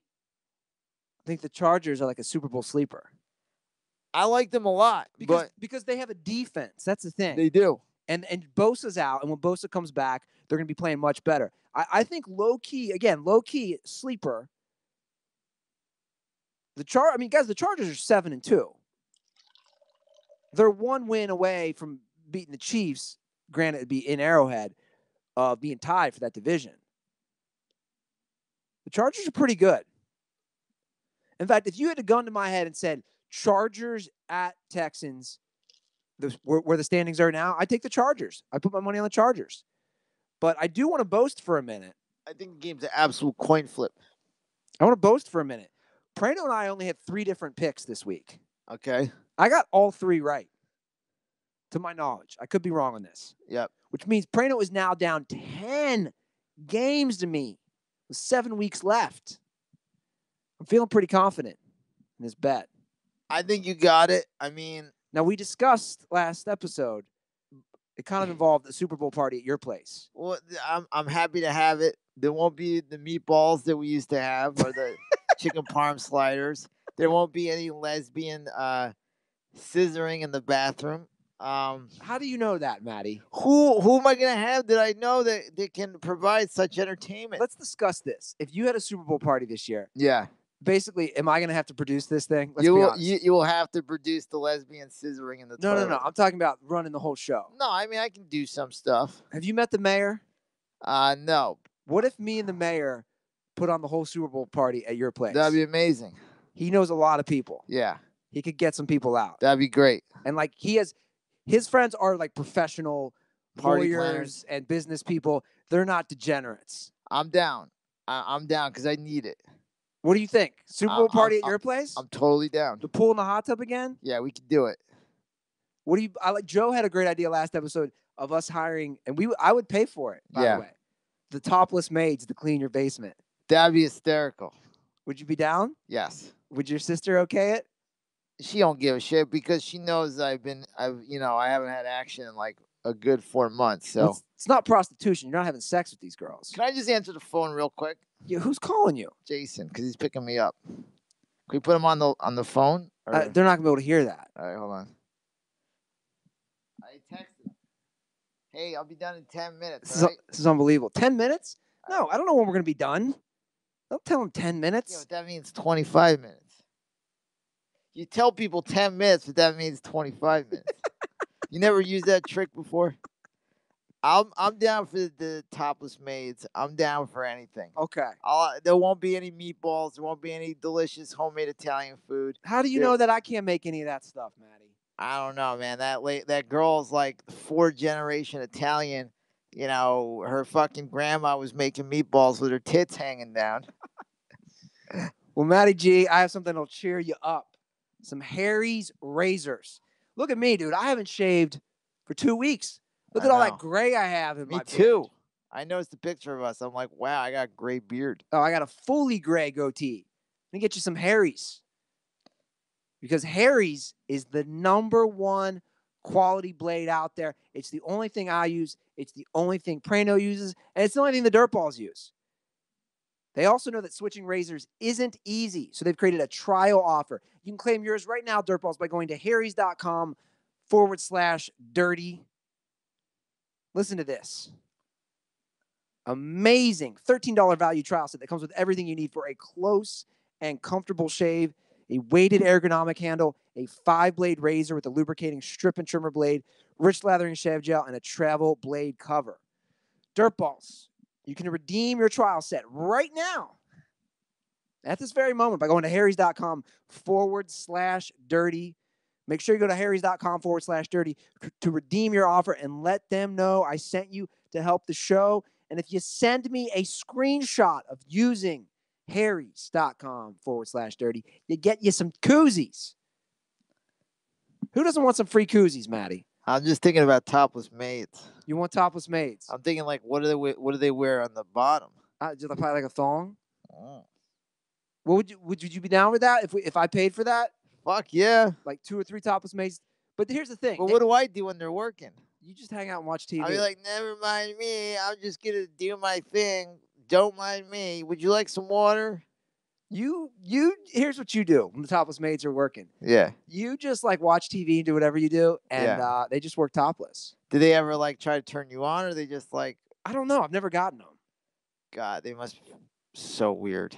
think the Chargers are like a Super Bowl sleeper. I like them a lot. Because they have a defense. That's the thing. They do. And Bosa's out, and when Bosa comes back, they're going to be playing much better. I think low-key sleeper. The Chargers are 7-2. They're 1 win away from beating the Chiefs. Granted, it'd be in Arrowhead, being tied for that division. The Chargers are pretty good. In fact, if you had a gun to my head and said Chargers at Texans, where the standings are now, I'd take the Chargers. I put my money on the Chargers. But I do want to boast for a minute. I think the game's an absolute coin flip. I want to boast for a minute. Praino and I only had 3 different picks this week. Okay. I got all 3 right, to my knowledge. I could be wrong on this. Yep. Which means Praino is now down 10 games to me with 7 weeks left. I'm feeling pretty confident in this bet. I think you got it. I mean, now we discussed last episode. It kind of involved a Super Bowl party at your place. Well, I'm happy to have it. There won't be the meatballs that we used to have or the chicken parm sliders. There won't be any lesbian scissoring in the bathroom. How do you know that, Maddie? Who am I going to have that I know that they can provide such entertainment? Let's discuss this. If you had a Super Bowl party this year, basically, am I going to have to produce this thing? Let's be honest. You will have to produce the lesbian scissoring in the toilet. No. I'm talking about running the whole show. No, I mean, I can do some stuff. Have you met the mayor? No. What if me and the mayor put on the whole Super Bowl party at your place. That'd be amazing. He knows a lot of people. Yeah. He could get some people out. That'd be great. And like his friends are like professional Party lawyers planners and business people. They're not degenerates. I'm down. I'm down because I need it. What do you think? Super Bowl party at your place? I'm totally down. The pool and the hot tub again? Yeah, we could do it. Joe had a great idea last episode of us hiring, and I would pay for it, by the way. The topless maids to clean your basement. That'd be hysterical. Would you be down? Yes. Would your sister okay it? She don't give a shit because she knows I haven't had action in like a good 4 months. So it's not prostitution. You're not having sex with these girls. Can I just answer the phone real quick? Yeah, who's calling you? Jason, because he's picking me up. Can we put him on the phone? They're not gonna be able to hear that. All right, hold on. I texted him. Hey, I'll be done in 10 minutes. This is unbelievable. 10 minutes? No, I don't know when we're gonna be done. Don't tell him 10 minutes. Yeah, but that means 25 minutes. You tell people 10 minutes, but that means 25 minutes. You never used that trick before? I'm down for the topless maids. I'm down for anything. Okay. There won't be any meatballs. There won't be any delicious homemade Italian food. How do you know that I can't make any of that stuff, Maddie? I don't know, man. That girl's like 4th generation Italian. You know, her fucking grandma was making meatballs with her tits hanging down. Well, Matty G, I have something that'll cheer you up. Some Harry's razors. Look at me, dude. I haven't shaved for 2 weeks. Look at all that gray I have in my beard. Me too. I noticed the picture of us. I'm like, wow, I got a gray beard. Oh, I got a fully gray goatee. Let me get you some Harry's. Because Harry's is the #1 quality blade out there. It's the only thing I use. It's the only thing Praino uses. And it's the only thing the Dirtballs use. They also know that switching razors isn't easy. So they've created a trial offer. You can claim yours right now, Dirtballs, by going to harrys.com/dirty. Listen to this. Amazing $13 value trial set that comes with everything you need for a close and comfortable shave, a weighted ergonomic handle, a 5-blade razor with a lubricating strip and trimmer blade, rich lathering shave gel, and a travel blade cover. Dirtballs, you can redeem your trial set right now at this very moment by going to harrys.com/dirty. Make sure you go to harrys.com/dirty to redeem your offer and let them know I sent you to help the show. And if you send me a screenshot of using harrys.com/dirty, you get you some koozies. Who doesn't want some free koozies, Maddie? I'm just thinking about topless maids. You want topless maids? I'm thinking like, what do they wear on the bottom? Just probably like a thong. Oh. What would you be down with that if I paid for that? Fuck yeah. Like 2 or 3 topless maids. But here's the thing. But what do I do when they're working? You just hang out and watch TV. I'll be like, never mind me. I'm just going to do my thing. Don't mind me. Would you like some water? Here's what you do when the topless maids are working. Yeah. You just like watch TV and do whatever you do, and they just work topless. Do they ever like try to turn you on, or they just like? I don't know. I've never gotten them. God, they must be so weird.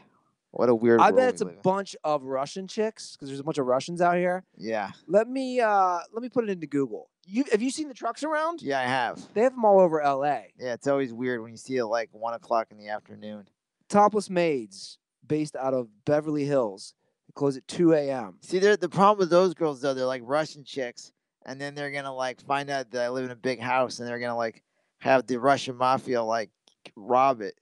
What a weird. I bet it's a bunch of Russian chicks because there's a bunch of Russians out here. Yeah. Let me put it into Google. Have you seen the trucks around? Yeah, I have. They have them all over LA. Yeah, it's always weird when you see it like 1 o'clock in the afternoon. Topless maids based out of Beverly Hills. They close at 2 a.m. See, the problem with those girls though, they're like Russian chicks, and then they're gonna like find out that I live in a big house, and they're gonna like have the Russian mafia like rob it.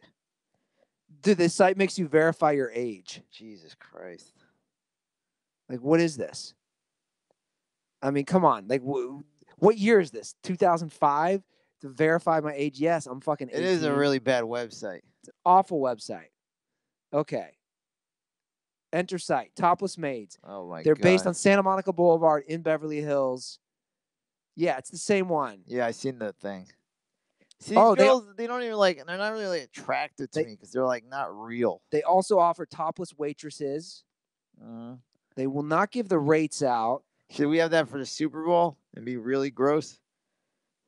Dude, this site makes you verify your age. Jesus Christ. Like, what is this? I mean, come on. Like, what year is this? 2005? To verify my age? Yes, I'm fucking 18. It is a really bad website. It's an awful website. Okay. Enter site. Topless maids. Oh, my God. They're based on Santa Monica Boulevard in Beverly Hills. Yeah, it's the same one. Yeah, I seen that thing. See, these girls, they don't even like, they're not really attracted to me because they're like not real. They also offer topless waitresses. They will not give the rates out. Should we have that for the Super Bowl and be really gross?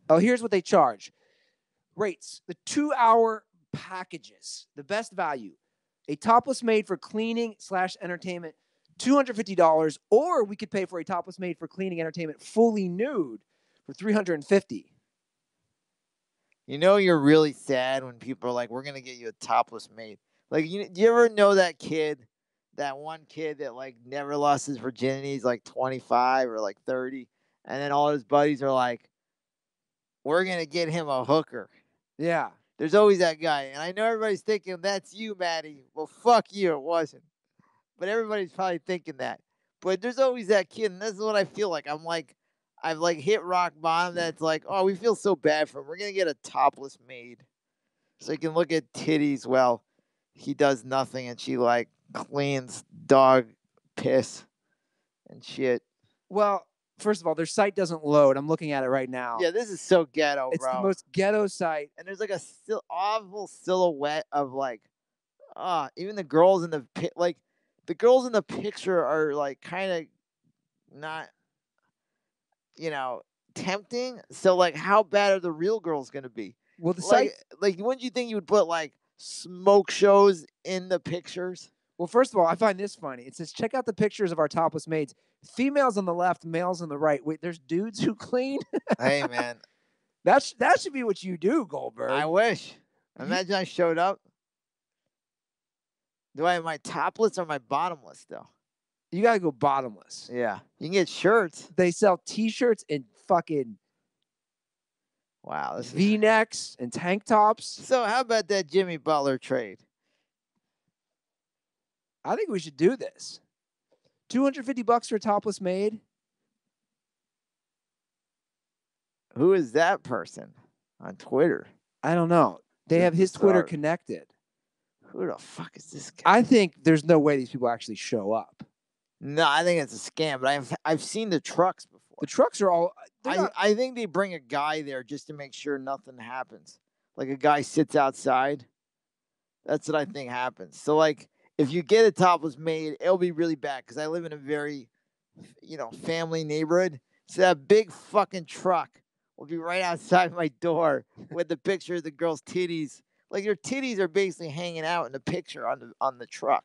Oh, here's what they charge. Rates. The 2-hour packages. The best value. A topless maid for cleaning/entertainment, $250. Or we could pay for a topless maid for cleaning entertainment fully nude for $350. You know you're really sad when people are like, we're going to get you a topless maid. Like, do you ever know that kid, that one kid that like never lost his virginity? He's like 25 or like 30, and then all his buddies are like, "We're gonna get him a hooker." Yeah. There's always that guy, and I know everybody's thinking that's you, Maddie. Well, fuck you, it wasn't. But everybody's probably thinking that. But there's always that kid, and this is what I feel like. I've like hit rock bottom. That's like, oh, we feel so bad for him. We're gonna get a topless maid, so he can look at titties. Well, he does nothing, and she like cleans dog piss and shit. Well, first of all, their site doesn't load. I'm looking at it right now. Yeah, this is so ghetto, It's bro. the most ghetto site. And there's like a awful silhouette of like, even the girls in the like, the girls in the picture are like kind of not, tempting. So like, how bad are the real girls gonna be? Well, the site. Like, wouldn't you think you would put like smoke shows in the pictures? Well, first of all, I find this funny. It says, check out the pictures of our topless maids. Females on the left, males on the right. Wait, there's dudes who clean? Hey, man. That should be what you do, Goldberg. I wish. Imagine I showed up. Do I have my topless or my bottomless, though? You got to go bottomless. Yeah. You can get shirts. They sell T-shirts and fucking wow, V-necks and tank tops. So how about that Jimmy Butler trade? I think we should do this. $250 for a topless maid. Who is that person on Twitter? I don't know. They have his Twitter connected. Who the fuck is this guy? I think there's no way these people actually show up. No, I think it's a scam. But I've seen the trucks before. The trucks are all. I think they bring a guy there just to make sure nothing happens. Like a guy sits outside. That's what I think happens. So like, if you get a topless maid, it'll be really bad because I live in a very, family neighborhood. So that big fucking truck will be right outside my door with the picture of the girl's titties. Like your titties are basically hanging out in the picture on the truck.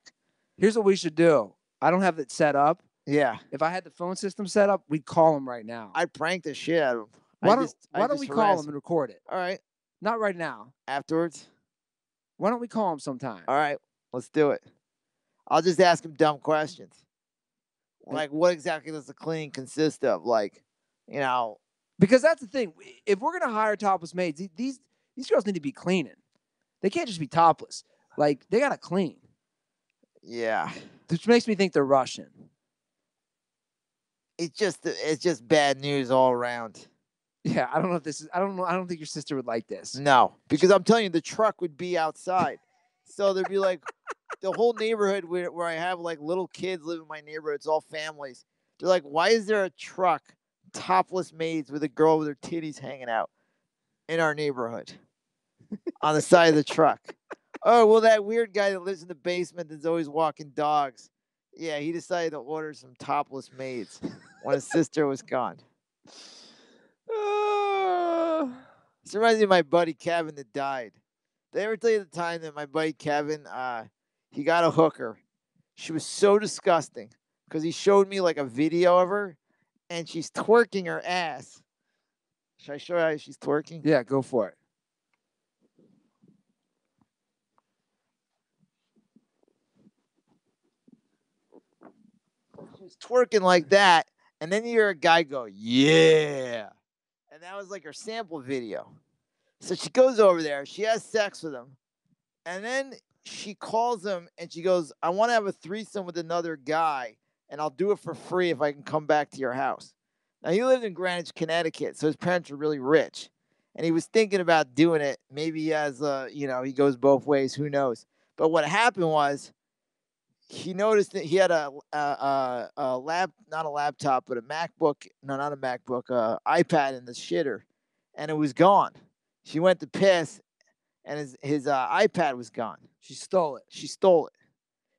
Here's what we should do. I don't have it set up. Yeah. If I had the phone system set up, we'd call him right now. I'd prank the shit out of him. Why don't we call him and record it? All right. Not right now. Afterwards? Why don't we call him sometime? All right. Let's do it. I'll just ask him dumb questions. Like, what exactly does the cleaning consist of? Like, Because that's the thing. If we're going to hire topless maids, these girls need to be cleaning. They can't just be topless. Like, they got to clean. Yeah. Which makes me think they're Russian. It's just bad news all around. Yeah, I don't know if this is. I don't know. I don't think your sister would like this. No, because I'm telling you, the truck would be outside, so there'd be like the whole neighborhood where I have like little kids live in my neighborhood. It's all families. They're like, why is there a truck, topless maids with a girl with her titties hanging out in our neighborhood on the side of the truck? Oh, well, that weird guy that lives in the basement that's always walking dogs. Yeah, he decided to order some topless maids when his sister was gone. This reminds me of my buddy Kevin that died. Did I ever tell you the time that my buddy Kevin, he got a hooker? She was so disgusting because he showed me like a video of her, and she's twerking her ass. Should I show you how she's twerking? Yeah, go for it. She's twerking like that, and then you hear a guy go, "Yeah," and that was like her sample video. So she goes over there, she has sex with him, and then she calls him and she goes, "I want to have a threesome with another guy, and I'll do it for free if I can come back to your house." Now he lived in Greenwich, Connecticut, so his parents were really rich, and he was thinking about doing it. Maybe he has, he goes both ways. Who knows? But what happened was, he noticed that he had a not a laptop, but a MacBook. No, not a MacBook. iPad in the shitter, and it was gone. She went to piss, and his iPad was gone. She stole it. She stole it.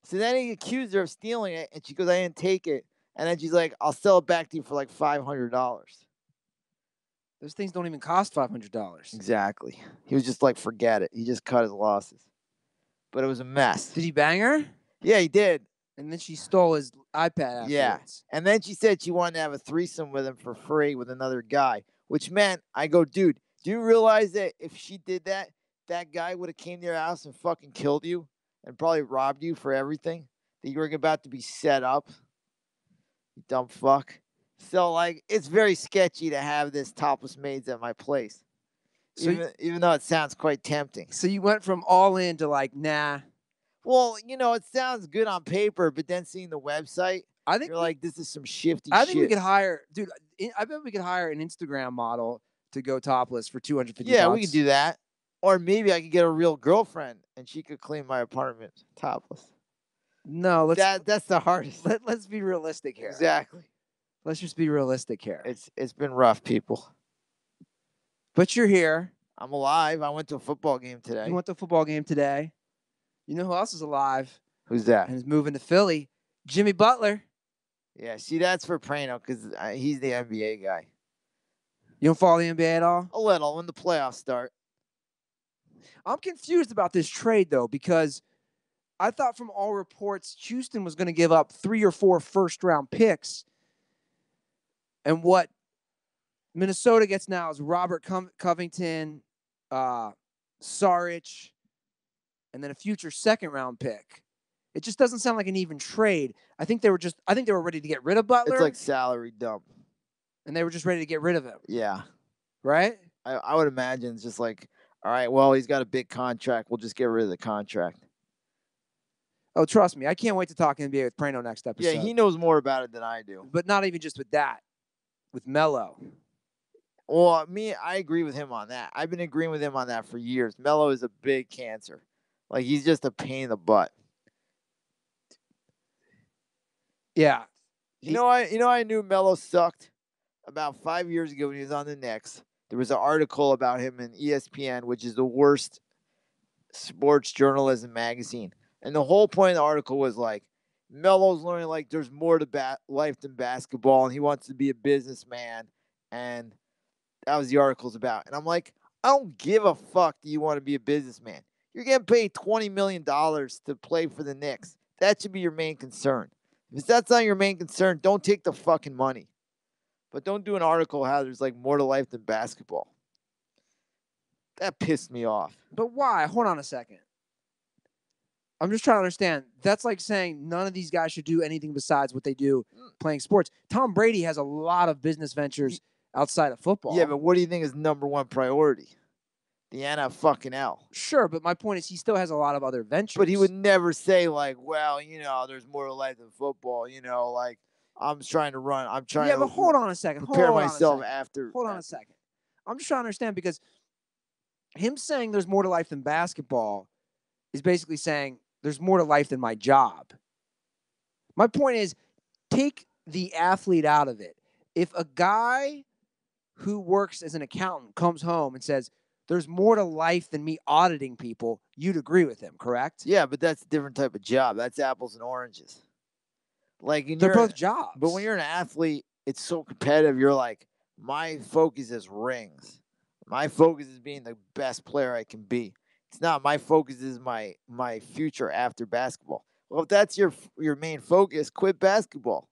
So then he accused her of stealing it, and she goes, "I didn't take it." And then she's like, "I'll sell it back to you for like $500." Those things don't even cost $500. Exactly. He was just like, forget it. He just cut his losses. But it was a mess. Did he bang her? Yeah, he did. And then she stole his iPad afterwards. Yeah. And then she said she wanted to have a threesome with him for free with another guy, which meant, I go, dude, do you realize that if she did that, that guy would have came to your house and fucking killed you and probably robbed you for everything that you were about to be set up. You dumb fuck. So like, it's very sketchy to have this topless maids at my place. So Even though it sounds quite tempting. So you went from all in to like, nah. Well, it sounds good on paper, but then seeing the website, I think you're like, this is some shifty I shit. think we could hire, dude. I bet we could hire an Instagram model to go topless for $250. Yeah, we could do that. Or maybe I could get a real girlfriend and she could clean my apartment topless. No, that's the hardest. Let's be realistic here. Exactly. Let's just be realistic here. It's been rough, people. But you're here. I'm alive. I went to a football game today. You went to a football game today. You know who else is alive? Who's that? And is moving to Philly? Jimmy Butler. Yeah, see, that's for Praino because he's the NBA guy. You don't follow the NBA at all? A little when the playoffs start. I'm confused about this trade, though, because I thought from all reports Houston was going to give up 3 or 4 first-round picks. And what Minnesota gets now is Robert Covington, Saric, and then a future second-round pick. It just doesn't sound like an even trade. I think they were ready to get rid of Butler. It's like salary dump. And they were just ready to get rid of him. Yeah. Right? I would imagine it's just like, all right, well, he's got a big contract. We'll just get rid of the contract. Oh, trust me. I can't wait to talk NBA with Praino next episode. Yeah, he knows more about it than I do. But not even just with that. With Melo. Well, I agree with him on that. I've been agreeing with him on that for years. Melo is a big cancer. Like, he's just a pain in the butt. Yeah. I knew Melo sucked about 5 years ago when he was on the Knicks. There was an article about him in ESPN, which is the worst sports journalism magazine. And the whole point of the article was like, Melo's learning like there's more to life than basketball, and he wants to be a businessman. And that was the article's about. And I'm like, I don't give a fuck that you want to be a businessman. You're getting paid $20 million to play for the Knicks. That should be your main concern. If that's not your main concern, don't take the fucking money. But don't do an article how there's like more to life than basketball. That pissed me off. But why? Hold on a second. I'm just trying to understand. That's like saying none of these guys should do anything besides what they do playing sports. Tom Brady has a lot of business ventures outside of football. Yeah, but what do you think is number one priority? The NFL. Sure, but my point is he still has a lot of other ventures. But he would never say like, well, there's more to life than football. Like, I'm trying to run. I'm trying to. Yeah, but hold on a second. Prepare myself after. Hold on a second. I'm just trying to understand because him saying there's more to life than basketball is basically saying there's more to life than my job. My point is, take the athlete out of it. If a guy who works as an accountant comes home and says, there's more to life than me auditing people, you'd agree with him, correct? Yeah, but that's a different type of job. That's apples and oranges. Like, they're both jobs. But when you're an athlete, it's so competitive. You're like, my focus is rings. My focus is being the best player I can be. It's not my focus is my future after basketball. Well, if that's your main focus, quit basketball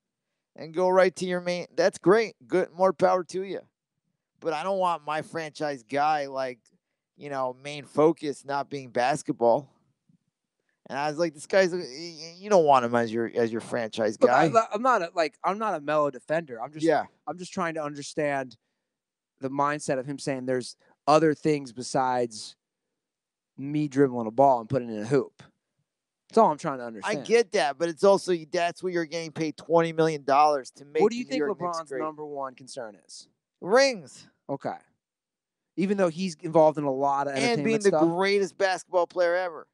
and go right to your main. That's great. Good, more power to you. But I don't want my franchise guy main focus not being basketball. And I was like, this guy's you don't want him as your franchise guy. Look, I'm not a Melo defender. I'm just trying to understand the mindset of him saying there's other things besides me dribbling a ball and putting it in a hoop. That's all I'm trying to understand. I get that, but it's also that's what you're getting paid $20 million to make. What do you think LeBron's number one concern is? Rings. Okay. Even though he's involved in a lot of entertainment and being stuff. The greatest basketball player ever.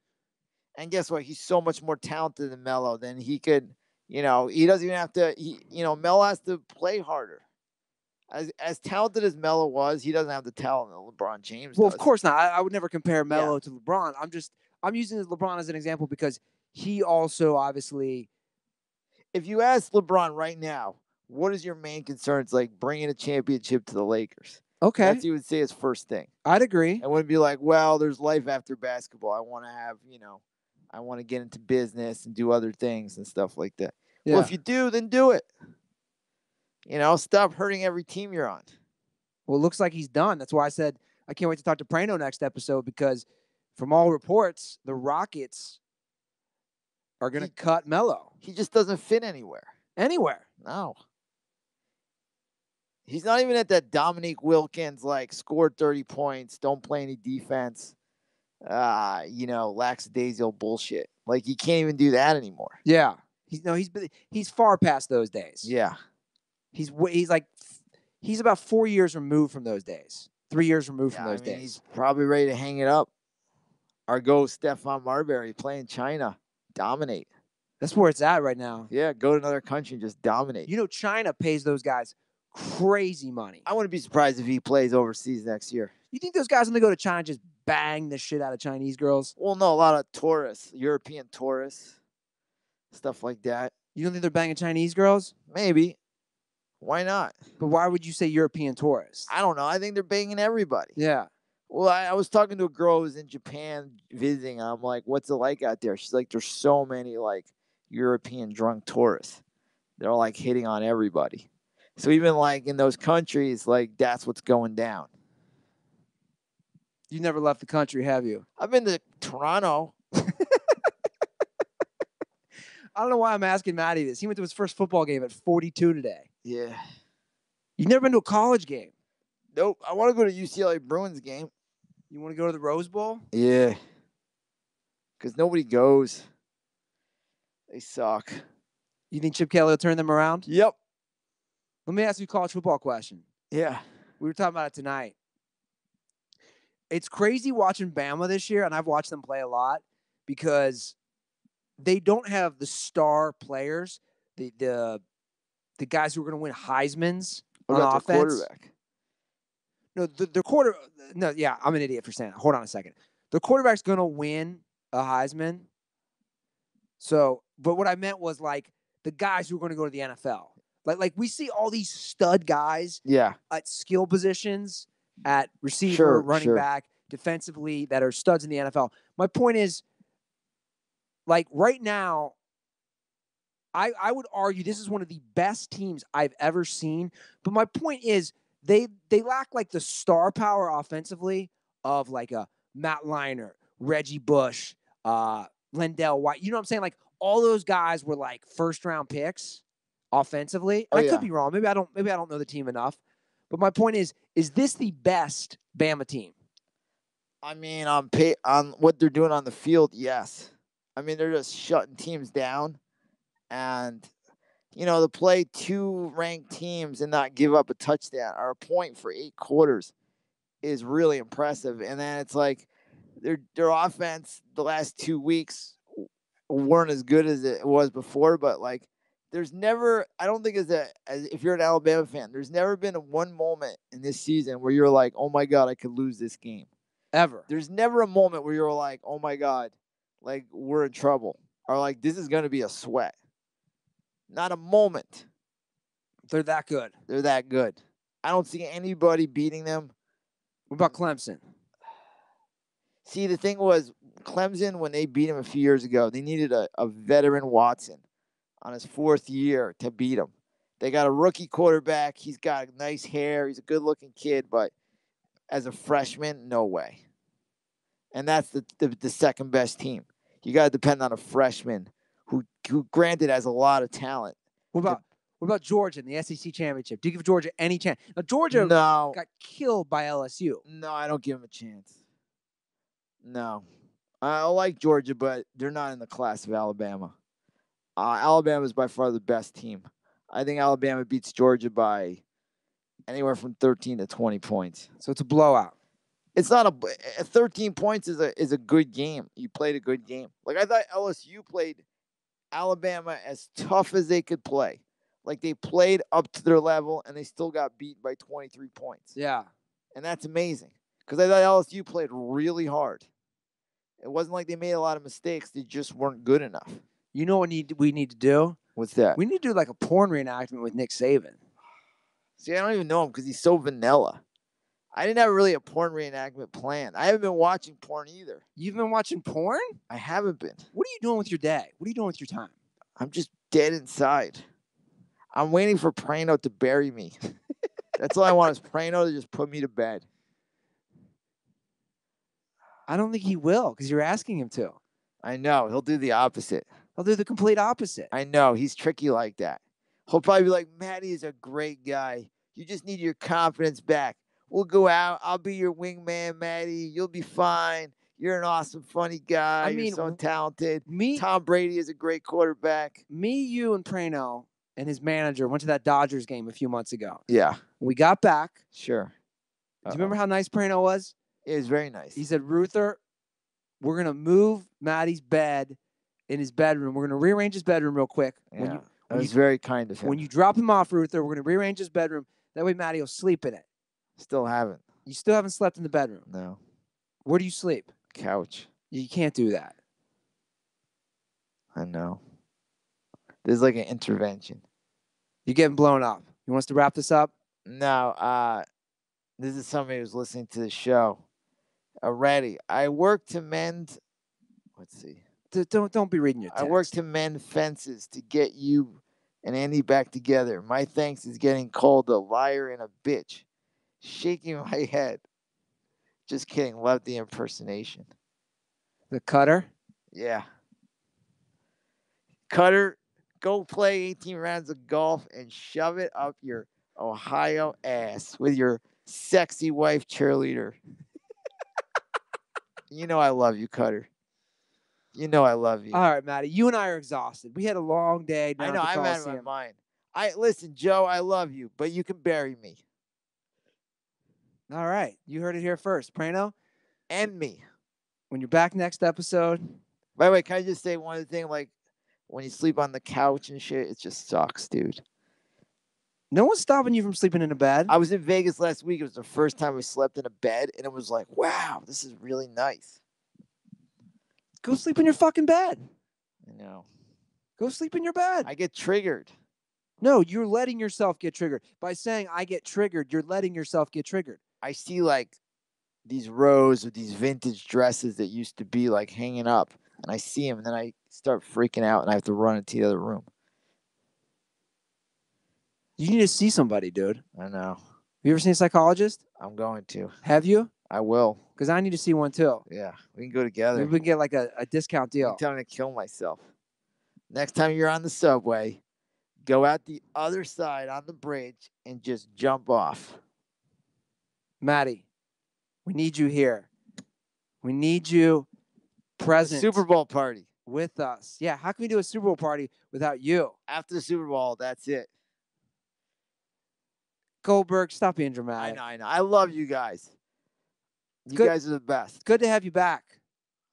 And guess what? He's so much more talented than Melo. Than he could, he doesn't even have to. Melo has to play harder. As talented as Melo was, he doesn't have the talent that LeBron James does. Well, of course not. I would never compare Melo to LeBron. I'm using LeBron as an example because he also obviously. If you ask LeBron right now, what is your main concern? It's like bringing a championship to the Lakers. Okay. That's what you would say his first thing. I'd agree. I wouldn't be like, well, there's life after basketball. I want to have, I want to get into business and do other things and stuff like that. Yeah. Well, if you do, then do it. Stop hurting every team you're on. Well, it looks like he's done. That's why I said I can't wait to talk to Praino next episode because from all reports, the Rockets are going to cut Melo. He just doesn't fit anywhere. Anywhere. No. He's not even at that Dominique Wilkins, like, scored 30 points, don't play any defense, lackadaisical bullshit. Like, he can't even do that anymore. Yeah. He's far past those days. Yeah. He's about 4 years removed from those days. 3 years removed from those days. He's probably ready to hang it up. Or go Stephon Marbury, play in China, dominate. That's where it's at right now. Yeah, go to another country and just dominate. China pays those guys crazy money. I wouldn't be surprised if he plays overseas next year. You think those guys, when they go to China, just bang the shit out of Chinese girls? Well, no, a lot of tourists, European tourists, stuff like that. You don't think they're banging Chinese girls? Maybe. Why not? But why would you say European tourists? I don't know. I think they're banging everybody. Yeah. Well, I was talking to a girl who was in Japan visiting. I'm like, what's it like out there? She's like, there's so many, like, European drunk tourists. They're, like, hitting on everybody. So even, like, in those countries, like, that's what's going down. You never left the country, have you? I've been to Toronto. I don't know why I'm asking Matty this. He went to his first football game at 42 today. Yeah. You've never been to a college game? Nope. I want to go to UCLA Bruins game. You want to go to the Rose Bowl? Yeah. Because nobody goes. They suck. You think Chip Kelly will turn them around? Yep. Let me ask you a college football question. Yeah. We were talking about it tonight. It's crazy watching Bama this year, and I've watched them play a lot because they don't have the star players, the guys who are going to win Heismans on offense. The quarterback? No, the quarter. No, yeah, I'm an idiot for saying that. Hold on a second. The quarterback's going to win a Heisman. So, but what I meant was like the guys who are going to go to the NFL. Like we see all these stud guys at skill positions, at receiver, running back, defensively, that are studs in the NFL. My point is, like right now, I would argue this is one of the best teams I've ever seen. But my point is they lack like the star power offensively of like a Matt Leinart, Reggie Bush, Lendell White. You know what I'm saying? Like all those guys were like first round picks offensively. I could be wrong. Maybe I don't know the team enough. But my point is this the best Bama team? I mean, on what they're doing on the field, yes. I mean, they're just shutting teams down. And, to play two ranked teams and not give up a touchdown or a point for 8 quarters is really impressive. And then it's like their offense the last 2 weeks weren't as good as it was before. But, like, there's never – I don't think as if you're an Alabama fan, there's never been one moment in this season where you're like, oh, my God, I could lose this game. Ever. There's never a moment where you're like, oh, my God, like, we're in trouble. Or, like, this is going to be a sweat. Not a moment. They're that good. They're that good. I don't see anybody beating them. What about Clemson? See, the thing was, Clemson, when they beat him a few years ago, they needed a veteran Watson on his 4th year to beat him. They got a rookie quarterback. He's got nice hair. He's a good-looking kid, but as a freshman, no way. And that's the second-best team. You got to depend on a freshman who granted has a lot of talent. What about Georgia in the SEC championship? Do you give Georgia any chance? Now, Georgia got killed by LSU. No, I don't give them a chance. No. I like Georgia, but they're not in the class of Alabama. Alabama is by far the best team. I think Alabama beats Georgia by anywhere from 13 to 20 points. So it's a blowout. It's not 13 points is a good game. You played a good game. Like I thought LSU played Alabama as tough as they could play. Like they played up to their level and they still got beat by 23 points. Yeah. And that's amazing. Because I thought LSU played really hard. It wasn't like they made a lot of mistakes. They just weren't good enough. You know what we need to do? What's that? We need to do like a porn reenactment with Nick Saban. See, I don't even know him because he's so vanilla. I didn't have really a porn reenactment planned. I haven't been watching porn either. You've been watching porn? I haven't been. What are you doing with your day? What are you doing with your time? I'm just dead inside. I'm waiting for Praino to bury me. That's all I want is Praino to just put me to bed. I don't think he will because you're asking him to. I know. He'll do the opposite. He'll do the complete opposite. I know. He's tricky like that. He'll probably be like, Matty is a great guy. You just need your confidence back. We'll go out. I'll be your wingman, Matty. You'll be fine. You're an awesome, funny guy. I mean, You're so talented. me, Tom Brady is a great quarterback. Me, you, and Praino and his manager went to that Dodgers game a few months ago. Yeah. We got back. Sure. Do you remember how nice Praino was? It was very nice. He said, Ruther, we're going to move Matty's bed in his bedroom. We're going to rearrange his bedroom real quick. Yeah. That was very kind of him. When you drop him off, Ruther, we're going to rearrange his bedroom. That way Matty will sleep in it. Still haven't. You still haven't slept in the bedroom? No. Where do you sleep? Couch. You can't do that. I know. There's like an intervention. You're getting blown up. You want us to wrap this up? No. This is somebody who's listening to the show already. I work to mend. Let's see. Don't be reading your text. I work to mend fences to get you and Andy back together. My thanks is getting called a liar and a bitch. Shaking my head. Just kidding. Love the impersonation. The Cutter? Yeah. Cutter, go play 18 rounds of golf and shove it up your Ohio ass with your sexy wife cheerleader. You know I love you, Cutter. You know I love you. All right, Matty. You and I are exhausted. We had a long day down I know. at the I'm Coliseum. out of my mind. Listen, Joe, I love you, but you can bury me. All right. You heard it here first. Praino? And me. When you're back next episode. By the way, can I just say one other thing? Like, when you sleep on the couch and shit, it just sucks, dude. No one's stopping you from sleeping in a bed. I was in Vegas last week. It was the first time we slept in a bed, and it was like, wow, this is really nice. Go sleep in your fucking bed. I know. Go sleep in your bed. I get triggered. No, you're letting yourself get triggered. By saying I get triggered, you're letting yourself get triggered. I see like these rows of these vintage dresses that used to be like hanging up, and I see them, and then I start freaking out, and I have to run into the other room. You need to see somebody, dude. I know. Have you ever seen a psychologist? I'm going to. Have you? I will. Because I need to see one too. Yeah, we can go together. Maybe we can get like a discount deal. I'm telling me to kill myself. Next time you're on the subway, go out the other side on the bridge and just jump off. Maddie, we need you here. We need you present. Super Bowl party. With us. Yeah, how can we do a Super Bowl party without you? After the Super Bowl, that's it. Goldberg, stop being dramatic. I know. I love you guys. You guys are the best. Good to have you back.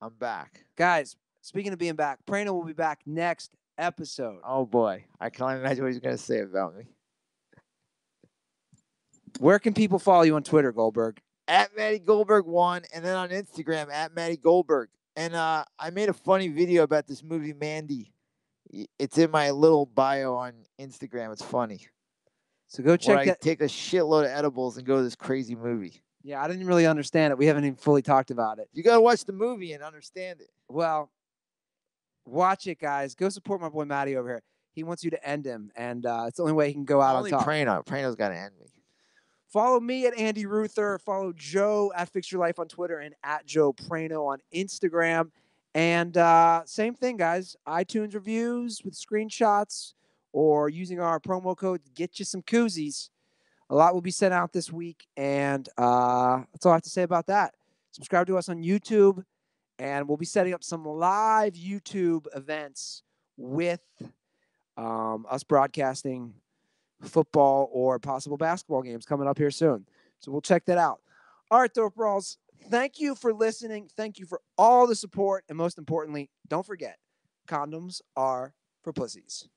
I'm back. Guys, speaking of being back, Prena will be back next episode. Oh, boy. I can't imagine what he's going to say about me. Where can people follow you on Twitter, Goldberg? At Maddie Goldberg 1, and then on Instagram, at Maddie Goldberg. And I made a funny video about this movie, Mandy. It's in my little bio on Instagram. It's funny. So go check that. I take a shitload of edibles and go to this crazy movie. Yeah, I didn't really understand it. We haven't even fully talked about it. You got to watch the movie and understand it. Well, watch it, guys. Go support my boy Matty over here. He wants you to end him, and it's the only way he can go out on top. Prena. Prena's got to end me. Follow me at Andy Ruther. Follow Joe at Fix Your Life on Twitter and at Joe Praino on Instagram. And same thing, guys. iTunes reviews with screenshots or using our promo code to get you some koozies. A lot will be sent out this week, and that's all I have to say about that. Subscribe to us on YouTube, and we'll be setting up some live YouTube events with us broadcasting football or possible basketball games coming up here soon. So we'll check that out. All right, Throw Brawls, thank you for listening. Thank you for all the support, and most importantly, don't forget, condoms are for pussies.